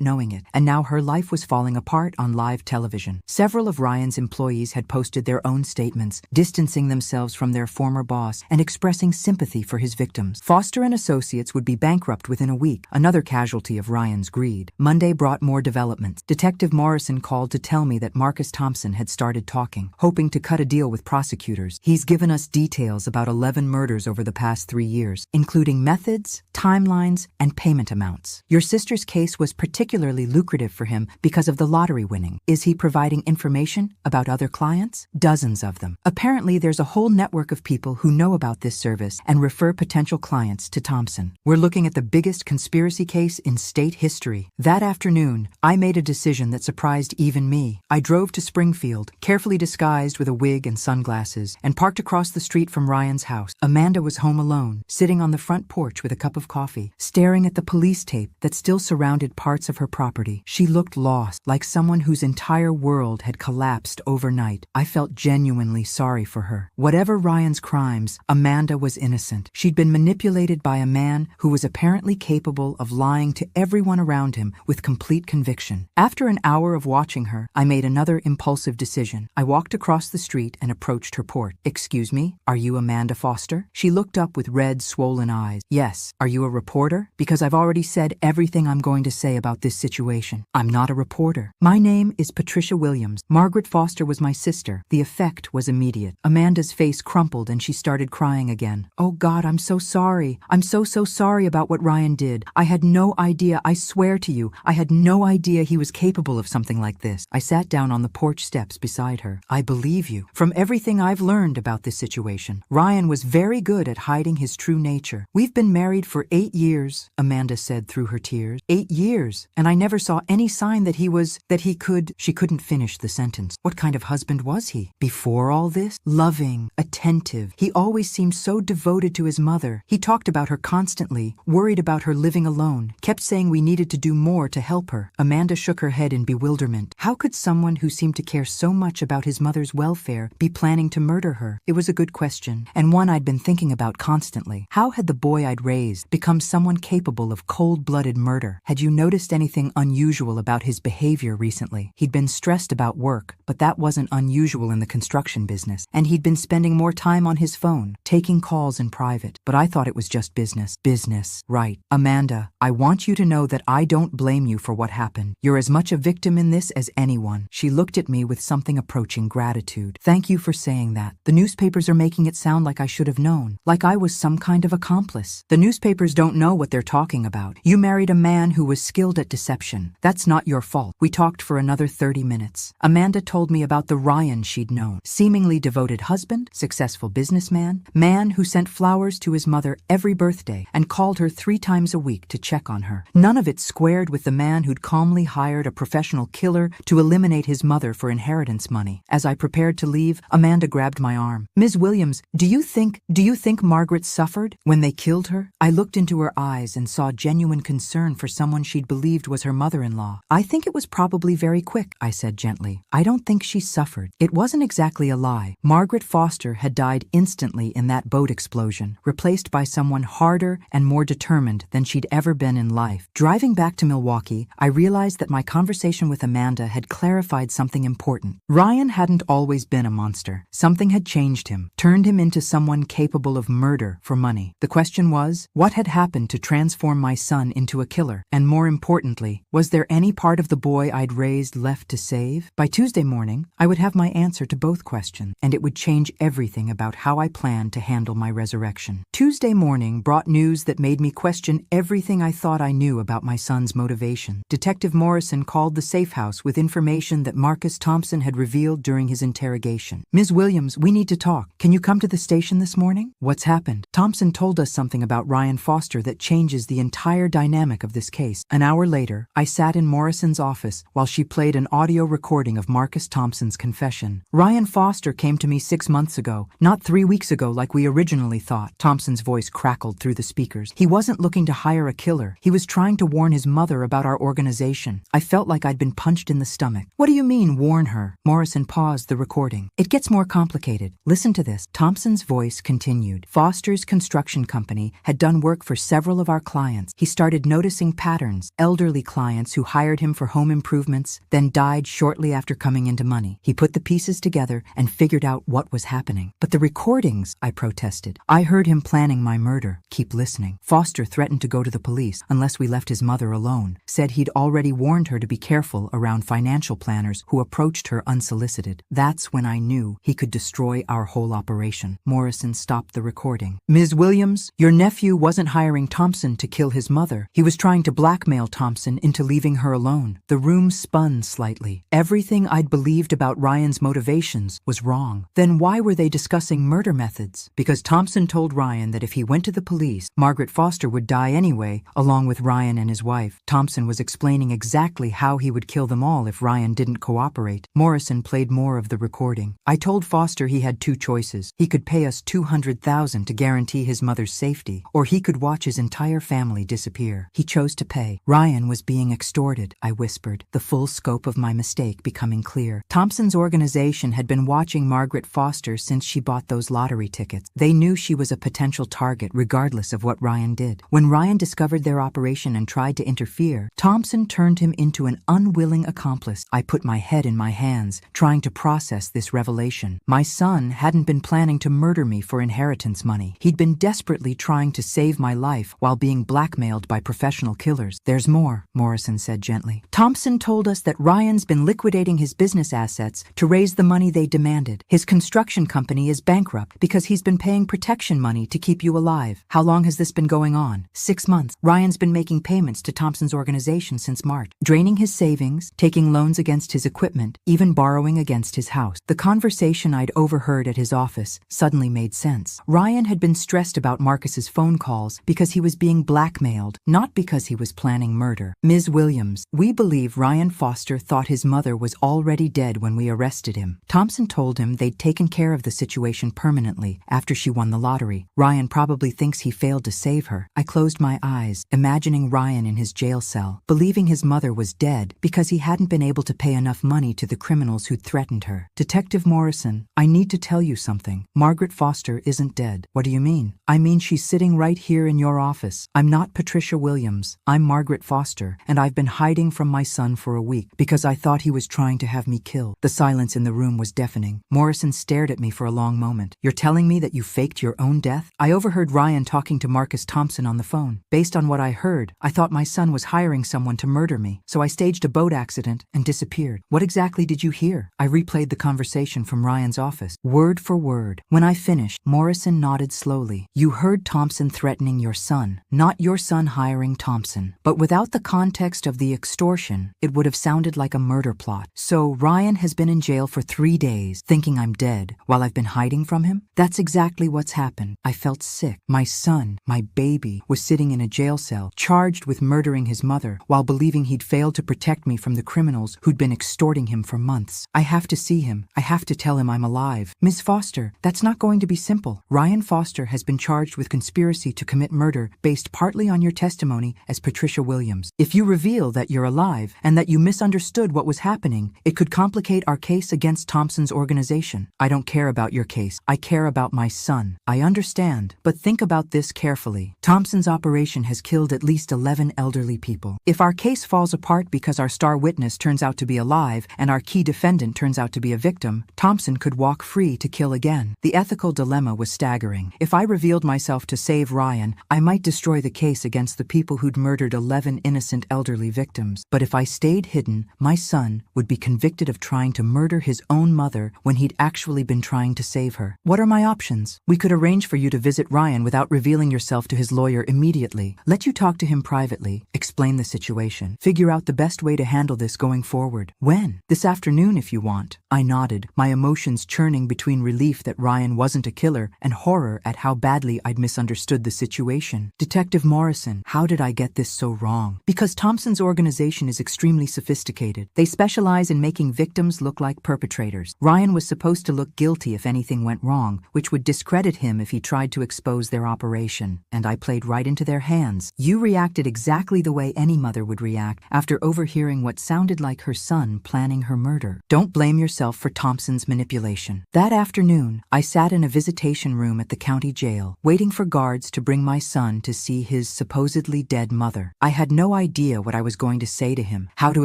knowing it, and now her life was falling apart on live television. Several of Ryan's employees had posted their own statements, distancing themselves from their former boss and expressing sympathy for his victims. Foster and Associates would be bankrupt within a week, another casualty of Ryan's greed. Monday brought more developments. Detective Morrison called to tell me that Marcus Thompson had started talking, hoping to cut a deal with prosecutors. He's given us details about 11 murders over the past 3 years, including methods, timelines, and payment amounts. Your sister's case was particularly lucrative for him because of the lottery winning. Is he providing information about other clients? Dozens of them. Apparently, there's a whole network of people who know about this service and refer potential clients to Thompson. We're looking at the biggest conspiracy case in state history. That afternoon, I made a decision that surprised even me. I drove to Springfield, carefully disguised with a wig and sunglasses, and parked across the street from Ryan's house. Amanda was home alone, sitting on the front porch with a cup of coffee, staring at the police tape that still surrounded parts of her property. She looked lost, like someone whose entire world had collapsed overnight. I felt genuinely sorry for her. Whatever Ryan's crimes, Amanda was innocent. She'd been manipulated by a man who was apparently capable of lying to everyone around him with complete conviction. After an hour of watching her, I made another impulsive decision. I walked across the street and approached her porch. "Excuse me, are you Amanda Foster?" She looked up with red, swollen eyes. "Yes. Are you a reporter? Because I've already said everything I'm going to say about this situation. I'm not a reporter. My name is Patricia Williams. Margaret Foster was my sister." The effect was immediate. Amanda's face crumpled and she started crying again. "Oh God, I'm so sorry. I'm so sorry about what Ryan did. I had no idea. I swear to you, I had no idea he was capable of something like this." I sat down on the porch steps beside her. "I believe you. From everything I've learned about this situation, Ryan was very good at hiding his true nature. We've been married for 8 years, Amanda said through her tears. 8 years, and I never saw any sign that he could. She couldn't finish the sentence. What kind of husband was he? Before all this? Loving, attentive. He always seemed so devoted to his mother. He talked about her constantly, worried about her living alone, kept saying we needed to do more to help her. Amanda shook her head in bewilderment. How could someone who seemed to care so much about his mother's welfare be planning to murder her? It was a good question, and one I'd been thinking about constantly. How had the boy I'd raised become someone capable of cold-blooded murder? Had you noticed anything unusual about his behavior recently? He'd been stressed about work, but that wasn't unusual in the construction business, and he'd been spending more time on his phone, taking calls in private. But I thought it was just business. Business, right. Amanda, I want you to know that I don't blame you for what happened. You're as much a victim in this as anyone. She looked at me with something approaching gratitude. Thank you for saying that. The newspapers are making it sound like I should have known, like I was some kind of accomplice. The newspapers don't know what they're talking about. You married a man who was skilled at deception. That's not your fault. We talked for another 30 minutes. Amanda told me about the Ryan she'd known. Seemingly devoted husband, successful businessman, man who sent flowers to his mother every birthday and called her 3 times a week to check on her. None of it squared with the man who'd calmly hired a professional killer to eliminate his mother for inheritance money. As I prepared to leave, Amanda grabbed my arm. "Ms. Williams, do you think Margaret suffered when they killed her?" I looked into her eyes and saw genuine concern for someone she'd believed was her mother-in-law. "I think it was probably very quick," I said gently. "I don't think she suffered." It wasn't exactly a lie. Margaret Foster had died instantly in that boat explosion, replaced by someone harder and more determined than she'd ever been in life. Driving back to Milwaukee, I realized that my conversation with Amanda had clarified something important. Ryan hadn't always been a monster. Something had changed him, turned him into someone capable of murder for money. The question was, what had happened to transform my son into a killer? And more importantly, was there any part of the boy I'd raised left to save? By Tuesday morning, I would have my answer to both questions, and it would change everything about how I planned to handle my resurrection. Tuesday morning brought news that made me question everything I thought I knew about my son's motivation. Detective Morrison called the safe house with information that Marcus Thompson had revealed during his interrogation. "Ms. Williams, we need to talk. Can you come to the station this morning?" "What's happened?" "Thompson told us something about Ryan Foster that changes the entire dynamic of this case." An hour later, I sat in Morrison's office while she played an audio recording of Marcus Thompson's confession. "Ryan Foster came to me 6 months ago, not 3 weeks ago like we originally thought." Thompson's voice crackled yelled through the speakers. He wasn't looking to hire a killer. He was trying to warn his mother about our organization. I felt like I'd been punched in the stomach. What do you mean, warn her? Morrison paused the recording. It gets more complicated. Listen to this. Thompson's voice continued. Foster's construction company had done work for several of our clients. He started noticing patterns. Elderly clients who hired him for home improvements, then died shortly after coming into money. He put the pieces together and figured out what was happening. But the recordings, I protested. I heard him planning my murder. Keep listening. Foster threatened to go to the police unless we left his mother alone. Said he'd already warned her to be careful around financial planners who approached her unsolicited. That's when I knew he could destroy our whole operation. Morrison stopped the recording. Ms. Williams, your nephew wasn't hiring Thompson to kill his mother. He was trying to blackmail Thompson into leaving her alone. The room spun slightly. Everything I'd believed about Ryan's motivations was wrong. Then why were they discussing murder methods? Because Thompson told Ryan that if he went to the police, Margaret Foster would die anyway, along with Ryan and his wife. Thompson was explaining exactly how he would kill them all if Ryan didn't cooperate. Morrison played more of the recording. I told Foster he had two choices. He could pay us $200,000 to guarantee his mother's safety, or he could watch his entire family disappear. He chose to pay. Ryan was being extorted, I whispered, the full scope of my mistake becoming clear. Thompson's organization had been watching Margaret Foster since she bought those lottery tickets. They knew she was a potential target regardless of what Ryan did. When Ryan discovered their operation and tried to interfere, Thompson turned him into an unwilling accomplice. I put my head in my hands, trying to process this revelation. My son hadn't been planning to murder me for inheritance money. He'd been desperately trying to save my life while being blackmailed by professional killers. There's more, Morrison said gently. Thompson told us that Ryan's been liquidating his business assets to raise the money they demanded. His construction company is bankrupt because he's been paying protection money to keep you alive. How long has this been going on? 6 months. Ryan's been making payments to Thompson's organization since March, draining his savings, taking loans against his equipment, even borrowing against his house. The conversation I'd overheard at his office suddenly made sense. Ryan had been stressed about Marcus's phone calls because he was being blackmailed, not because he was planning murder. Ms. Williams, we believe Ryan Foster thought his mother was already dead when we arrested him. Thompson told him they'd taken care of the situation permanently after she won the lottery. Ryan probably thinks he failed to save her. I closed my eyes, imagining Ryan in his jail cell, believing his mother was dead because he hadn't been able to pay enough money to the criminals who'd threatened her. Detective Morrison, I need to tell you something. Margaret Foster isn't dead. What do you mean? I mean she's sitting right here in your office. I'm not Patricia Williams. I'm Margaret Foster, and I've been hiding from my son for a week because I thought he was trying to have me killed. The silence in the room was deafening. Morrison stared at me for a long moment. You're telling me that you faked your own death? I overheard Ryan talking to Marcus Thompson on the phone. Based on what I heard, I thought my son was hiring someone to murder me, so I staged a boat accident and disappeared. What exactly did you hear? I replayed the conversation from Ryan's office, word for word. When I finished, Morrison nodded slowly. You heard Thompson threatening your son, not your son hiring Thompson. But without the context of the extortion, it would have sounded like a murder plot. So Ryan has been in jail for 3 days, thinking I'm dead, while I've been hiding from him? That's exactly what's happened. I felt sick. My son, my baby, was sitting in a jail cell, charged with murdering his mother, while believing he'd failed to protect me from the criminals who'd been extorting him for months. I have to see him. I have to tell him I'm alive. Miss Foster, that's not going to be simple. Ryan Foster has been charged with conspiracy to commit murder based partly on your testimony as Patricia Williams. If you reveal that you're alive and that you misunderstood what was happening, it could complicate our case against Thompson's organization. I don't care about your case. I care about my son. I understand, but think about this carefully. Thompson's operation has killed at least 11 elderly people. If our case falls apart because our star witness turns out to be alive and our key defendant turns out to be a victim, Thompson could walk free to kill again. The ethical dilemma was staggering. If I revealed myself to save Ryan, I might destroy the case against the people who'd murdered 11 innocent elderly victims. But if I stayed hidden, my son would be convicted of trying to murder his own mother when he'd actually been trying to save her. What are my options? We could arrange for you to visit Ryan without revealing yourself to his lawyer immediately. Let you talk to him privately, explain the situation, figure out the best way to handle this going forward. When? This afternoon if you want. I nodded, my emotions churning between relief that Ryan wasn't a killer and horror at how badly I'd misunderstood the situation. Detective Morrison, how did I get this so wrong? Because Thompson's organization is extremely sophisticated. They specialize in making victims look like perpetrators. Ryan was supposed to look guilty if anything went wrong, which would discredit him if he tried to expose their operation. cooperation, and I played right into their hands. You reacted exactly the way any mother would react after overhearing what sounded like her son planning her murder. Don't blame yourself for Thompson's manipulation. That afternoon, I sat in a visitation room at the county jail, waiting for guards to bring my son to see his supposedly dead mother. I had no idea what I was going to say to him, how to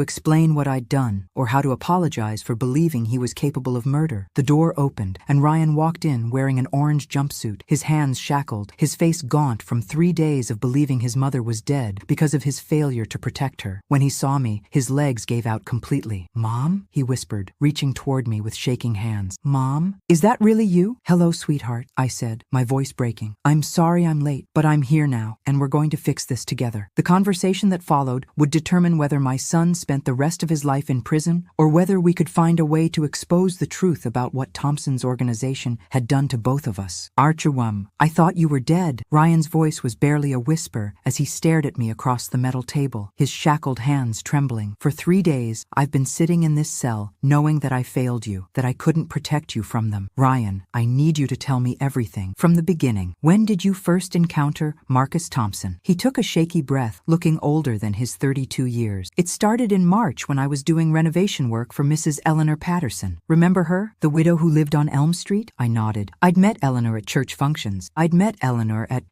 explain what I'd done, or how to apologize for believing he was capable of murder. The door opened, and Ryan walked in wearing an orange jumpsuit, his hands shackled, his face gaunt from 3 days of believing his mother was dead because of his failure to protect her. When he saw me, his legs gave out completely. "Mom?" he whispered, reaching toward me with shaking hands. "Mom? Is that really you?" "Hello, sweetheart," I said, my voice breaking. "I'm sorry I'm late, but I'm here now, and we're going to fix this together." The conversation that followed would determine whether my son spent the rest of his life in prison or whether we could find a way to expose the truth about what Thompson's organization had done to both of us. "Archewum, I thought you were dead." Ryan's voice was barely a whisper as he stared at me across the metal table, his shackled hands trembling. "For 3 days, I've been sitting in this cell, knowing that I failed you, that I couldn't protect you from them. Ryan, I need you to tell me everything, from the beginning. When did you first encounter Marcus Thompson?" He took a shaky breath, looking older than his 32 years. "It started in March when I was doing renovation work for Mrs. Eleanor Patterson. Remember her? The widow who lived on Elm Street?" I nodded. "I'd met Eleanor at church functions.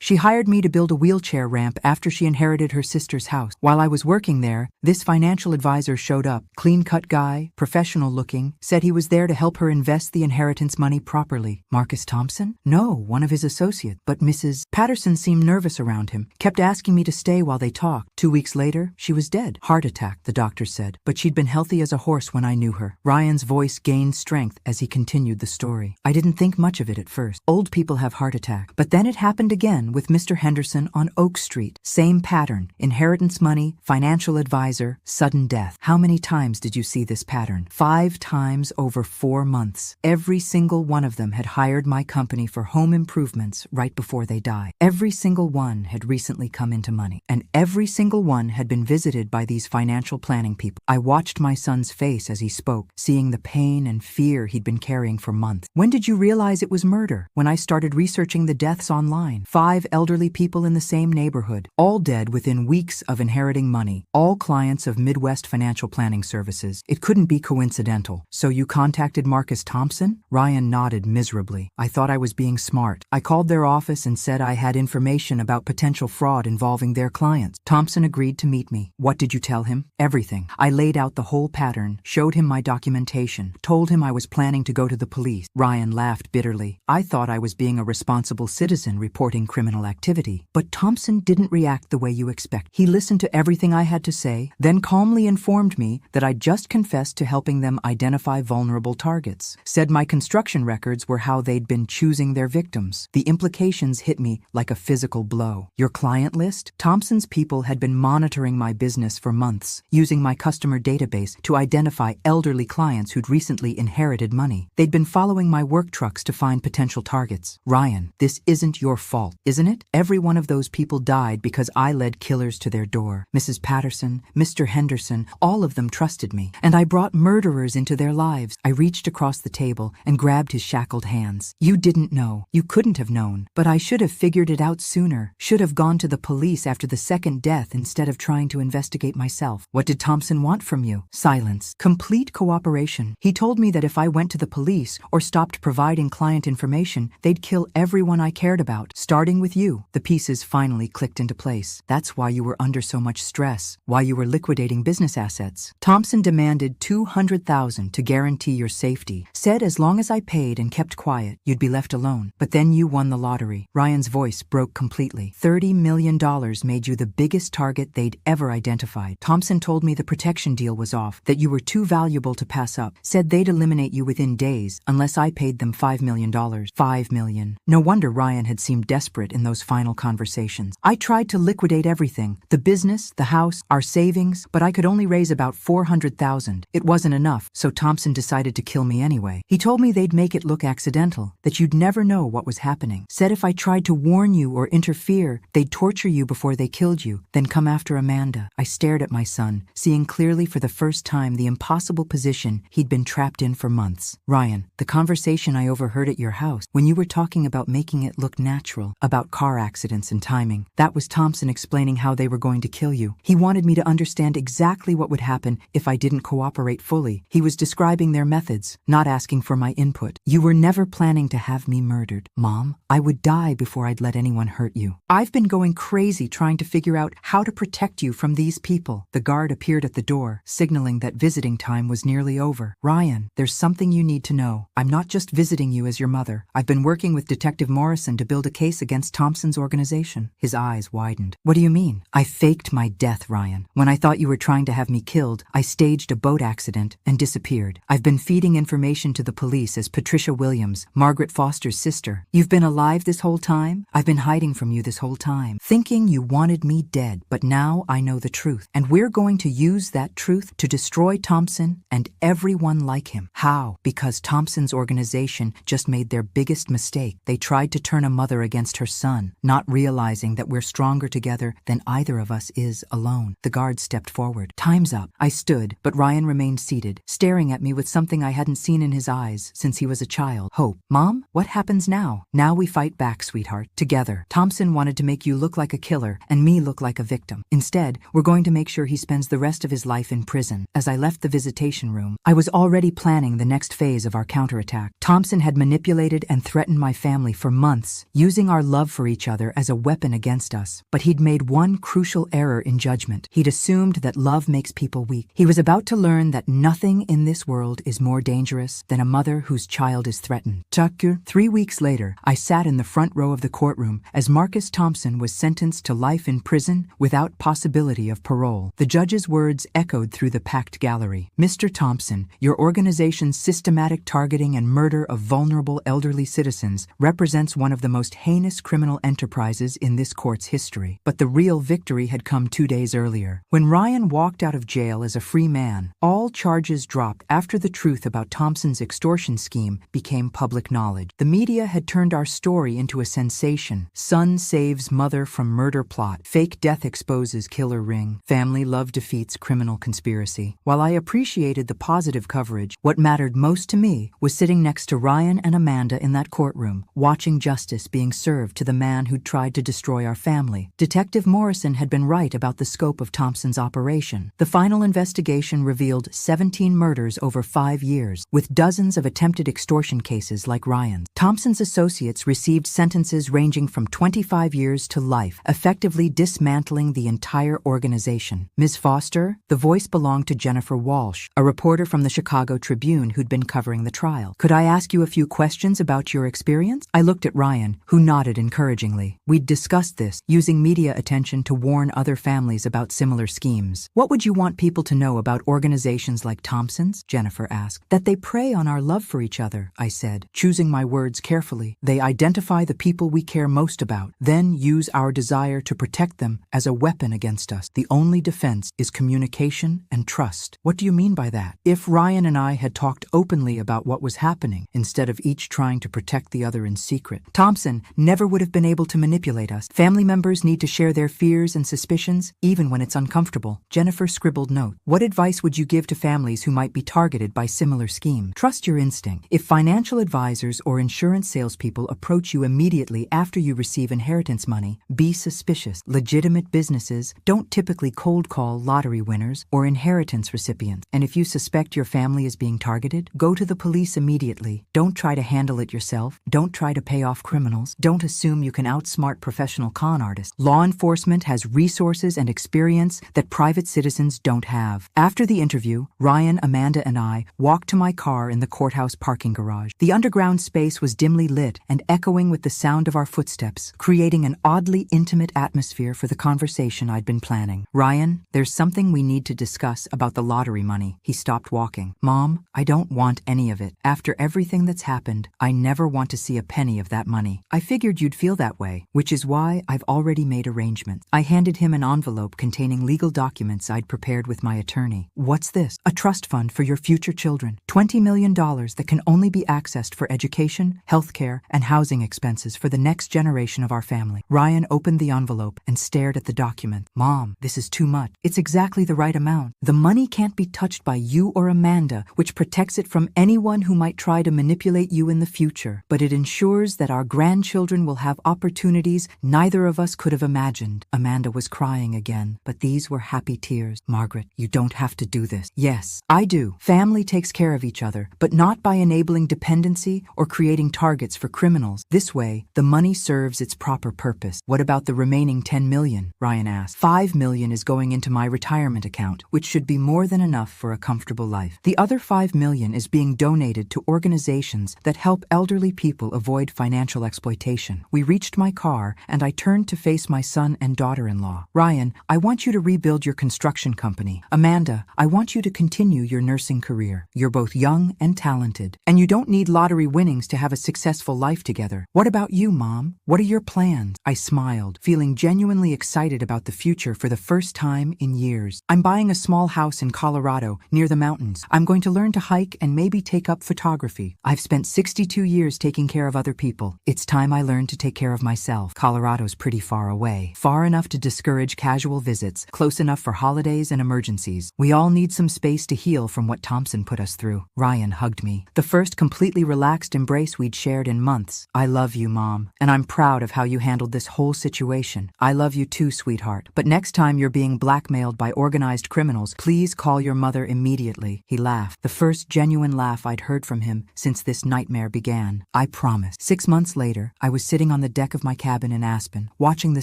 She hired me to build a wheelchair ramp after she inherited her sister's house. While I was working there, this financial advisor showed up. Clean-cut guy, professional looking, said he was there to help her invest the inheritance money properly." "Marcus Thompson?" "No, one of his associates. But Mrs. Patterson seemed nervous around him, kept asking me to stay while they talked. 2 weeks later, she was dead. Heart attack, the doctor said. But she'd been healthy as a horse when I knew her." Ryan's voice gained strength as he continued the story. "I didn't think much of it at first. Old people have heart attacks. But then it happened again with Mr. Henderson on Oak Street. Same pattern. Inheritance money, financial advisor, sudden death. How many times did you see this pattern?" 5 times over 4 months. Every single one of them had hired my company for home improvements right before they died. Every single one had recently come into money. And every single one had been visited by these financial planning people. I watched my son's face as he spoke, seeing the pain and fear he'd been carrying for months. "When did you realize it was murder?" "When I started researching the deaths online. 5 elderly people in the same neighborhood, all dead within weeks of inheriting money, all clients of Midwest Financial Planning Services. It couldn't be coincidental." "So you contacted Marcus Thompson?" Ryan nodded miserably. "I thought I was being smart. I called their office and said I had information about potential fraud involving their clients. Thompson agreed to meet me." "What did you tell him?" "Everything. I laid out the whole pattern, showed him my documentation, told him I was planning to go to the police." Ryan laughed bitterly. "I thought I was being a responsible citizen reporting criminal activity. But Thompson didn't react the way you expect. He listened to everything I had to say, then calmly informed me that I'd just confessed to helping them identify vulnerable targets. Said my construction records were how they'd been choosing their victims. The implications hit me like a physical blow. Your client list? Thompson's people had been monitoring my business for months, using my customer database to identify elderly clients who'd recently inherited money. They'd been following my work trucks to find potential targets. Ryan, this isn't your fault, isn't it? Every one of those people died because I led killers to their door. Mrs. Patterson, Mr. Henderson, all of them trusted me, and I brought murderers into their lives. I reached across the table and grabbed his shackled hands. You didn't know. You couldn't have known. But I should have figured it out sooner. Should have gone to the police after the second death instead of trying to investigate myself. What did Thompson want from you? Silence. Complete cooperation. He told me that if I went to the police or stopped providing client information, they'd kill everyone I cared about, starting with you. The pieces finally clicked into place. That's why you were under so much stress, why you were liquidating business assets. Thompson demanded $200,000 to guarantee your safety. Said as long as I paid and kept quiet, you'd be left alone. But then you won the lottery. Ryan's voice broke completely. $30 million made you the biggest target they'd ever identified. Thompson told me the protection deal was off, that you were too valuable to pass up. Said they'd eliminate you within days unless I paid them $5 million. $5 million. No wonder Ryan had seemed desperate in those final conversations. I tried to liquidate everything. The business, the house, our savings, but I could only raise about $400,000. It wasn't enough, so Thompson decided to kill me anyway. He told me they'd make it look accidental, that you'd never know what was happening. Said if I tried to warn you or interfere, they'd torture you before they killed you, then come after Amanda. I stared at my son, seeing clearly for the first time the impossible position he'd been trapped in for months. Ryan, the conversation I overheard at your house, when you were talking about making it look natural, supernatural, about car accidents and timing. That was Thompson explaining how they were going to kill you. He wanted me to understand exactly what would happen if I didn't cooperate fully. He was describing their methods, not asking for my input. You were never planning to have me murdered, Mom. I would die before I'd let anyone hurt you. I've been going crazy trying to figure out how to protect you from these people. The guard appeared at the door, signaling that visiting time was nearly over. Ryan, there's something you need to know. I'm not just visiting you as your mother. I've been working with Detective Morrison to build a case against Thompson's organization. His eyes widened. What do you mean? I faked my death, Ryan. When I thought you were trying to have me killed, I staged a boat accident and disappeared. I've been feeding information to the police as Patricia Williams, Margaret Foster's sister. You've been alive this whole time? I've been hiding from you this whole time, thinking you wanted me dead, but now I know the truth. And we're going to use that truth to destroy Thompson and everyone like him. How? Because Thompson's organization just made their biggest mistake. They tried to turn a mother against her son, not realizing that we're stronger together than either of us is alone. The guard stepped forward. Time's up. I stood, but Ryan remained seated, staring at me with something I hadn't seen in his eyes since he was a child. Hope. Mom, what happens now? Now we fight back, sweetheart. Together. Thompson wanted to make you look like a killer and me look like a victim. Instead, we're going to make sure he spends the rest of his life in prison. As I left the visitation room, I was already planning the next phase of our counterattack. Thompson had manipulated and threatened my family for months, using our love for each other as a weapon against us. But he'd made one crucial error in judgment. He'd assumed that love makes people weak. He was about to learn that nothing in this world is more dangerous than a mother whose child is threatened. 3 weeks later, I sat in the front row of the courtroom as Marcus Thompson was sentenced to life in prison without possibility of parole. The judge's words echoed through the packed gallery. Mr. Thompson, your organization's systematic targeting and murder of vulnerable elderly citizens represents one of the most heinous criminal enterprises in this court's history. But the real victory had come 2 days earlier. When Ryan walked out of jail as a free man, all charges dropped after the truth about Thompson's extortion scheme became public knowledge. The media had turned our story into a sensation. Son saves mother from murder plot. Fake death exposes killer ring. Family love defeats criminal conspiracy. While I appreciated the positive coverage, what mattered most to me was sitting next to Ryan and Amanda in that courtroom, watching justice being served to the man who'd tried to destroy our family. Detective Morrison had been right about the scope of Thompson's operation. The final investigation revealed 17 murders over 5 years, with dozens of attempted extortion cases like Ryan's. Thompson's associates received sentences ranging from 25 years to life, effectively dismantling the entire organization. Ms. Foster, the voice belonged to Jennifer Walsh, a reporter from the Chicago Tribune who'd been covering the trial. Could I ask you a few questions about your experience? I looked at Ryan, who nodded encouragingly. We'd discussed this, using media attention to warn other families about similar schemes. What would you want people to know about organizations like Thompson's? Jennifer asked. That they prey on our love for each other, I said, choosing my words carefully. They identify the people we care most about, then use our desire to protect them as a weapon against us. The only defense is communication and trust. What do you mean by that? If Ryan and I had talked openly about what was happening, instead of each trying to protect the other in secret, Thompson never would have been able to manipulate us. Family members need to share their fears and suspicions, even when it's uncomfortable. Jennifer scribbled note. What advice would you give to families who might be targeted by similar schemes? Trust your instinct. If financial advisors or insurance salespeople approach you immediately after you receive inheritance money, be suspicious. Legitimate businesses don't typically cold call lottery winners or inheritance recipients. And if you suspect your family is being targeted, go to the police immediately. Don't try to handle it yourself. Don't try to pay off criminals. Don't assume you can outsmart professional con artists. Law enforcement has resources and experience that private citizens don't have. After the interview, Ryan, Amanda, and I walked to my car in the courthouse parking garage. The underground space was dimly lit and echoing with the sound of our footsteps, creating an oddly intimate atmosphere for the conversation I'd been planning. Ryan, there's something we need to discuss about the lottery money. He stopped walking. Mom, I don't want any of it. After everything that's happened, I never want to see a penny of that money. I figured you'd feel that way, which is why I've already made arrangements. I handed him an envelope containing legal documents I'd prepared with my attorney. What's this? A trust fund for your future children. $20 million that can only be accessed for education, healthcare, and housing expenses for the next generation of our family. Ryan opened the envelope and stared at the document. Mom, this is too much. It's exactly the right amount. The money can't be touched by you or Amanda, which protects it from anyone who might try to manipulate you in the future, but it ensures that our grandchildren children will have opportunities neither of us could have imagined. Amanda was crying again, but these were happy tears. Margaret, you don't have to do this. Yes, I do. Family takes care of each other, but not by enabling dependency or creating targets for criminals. This way, the money serves its proper purpose. What about the remaining 10 million? Ryan asked. 5 million is going into my retirement account, which should be more than enough for a comfortable life. The other 5 million is being donated to organizations that help elderly people avoid financial exploitation. We reached my car, and I turned to face my son and daughter-in-law. Ryan, I want you to rebuild your construction company. Amanda, I want you to continue your nursing career. You're both young and talented, and you don't need lottery winnings to have a successful life together. What about you, Mom? What are your plans? I smiled, feeling genuinely excited about the future for the first time in years. I'm buying a small house in Colorado, near the mountains. I'm going to learn to hike and maybe take up photography. I've spent 62 years taking care of other people. It's time I learned to take care of myself. Colorado's pretty far away. Far enough to discourage casual visits, close enough for holidays and emergencies. We all need some space to heal from what Thompson put us through. Ryan hugged me. The first completely relaxed embrace we'd shared in months. I love you, Mom, and I'm proud of how you handled this whole situation. I love you too, sweetheart. But next time you're being blackmailed by organized criminals, please call your mother immediately. He laughed, the first genuine laugh I'd heard from him since this nightmare began. I promised. 6 months later, I was sitting on the deck of my cabin in Aspen, watching the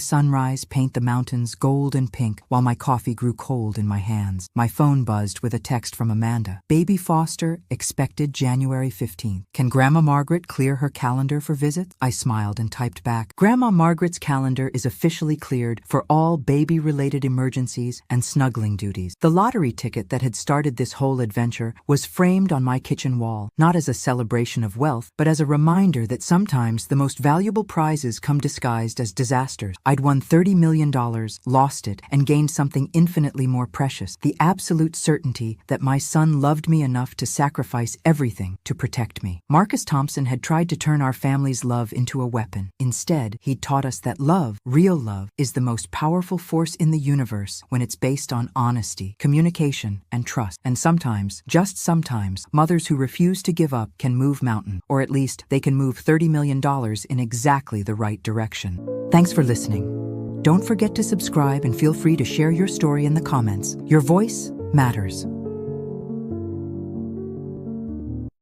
sunrise paint the mountains gold and pink while my coffee grew cold in my hands. My phone buzzed with a text from Amanda. Baby Foster expected January 15th. Can Grandma Margaret clear her calendar for visits? I smiled and typed back. Grandma Margaret's calendar is officially cleared for all baby-related emergencies and snuggling duties. The lottery ticket that had started this whole adventure was framed on my kitchen wall, not as a celebration of wealth, but as a reminder that sometimes the most valuable prizes come disguised as disasters. I'd won $30 million, lost it, and gained something infinitely more precious, the absolute certainty that my son loved me enough to sacrifice everything to protect me. Marcus Thompson had tried to turn our family's love into a weapon. Instead, he'd taught us that love, real love, is the most powerful force in the universe when it's based on honesty, communication, and trust. And sometimes, just sometimes, mothers who refuse to give up can move mountains, or at least they can move $30 million in exactly the right direction. Thanks for listening. Don't forget to subscribe and feel free to share your story in the comments. Your voice matters.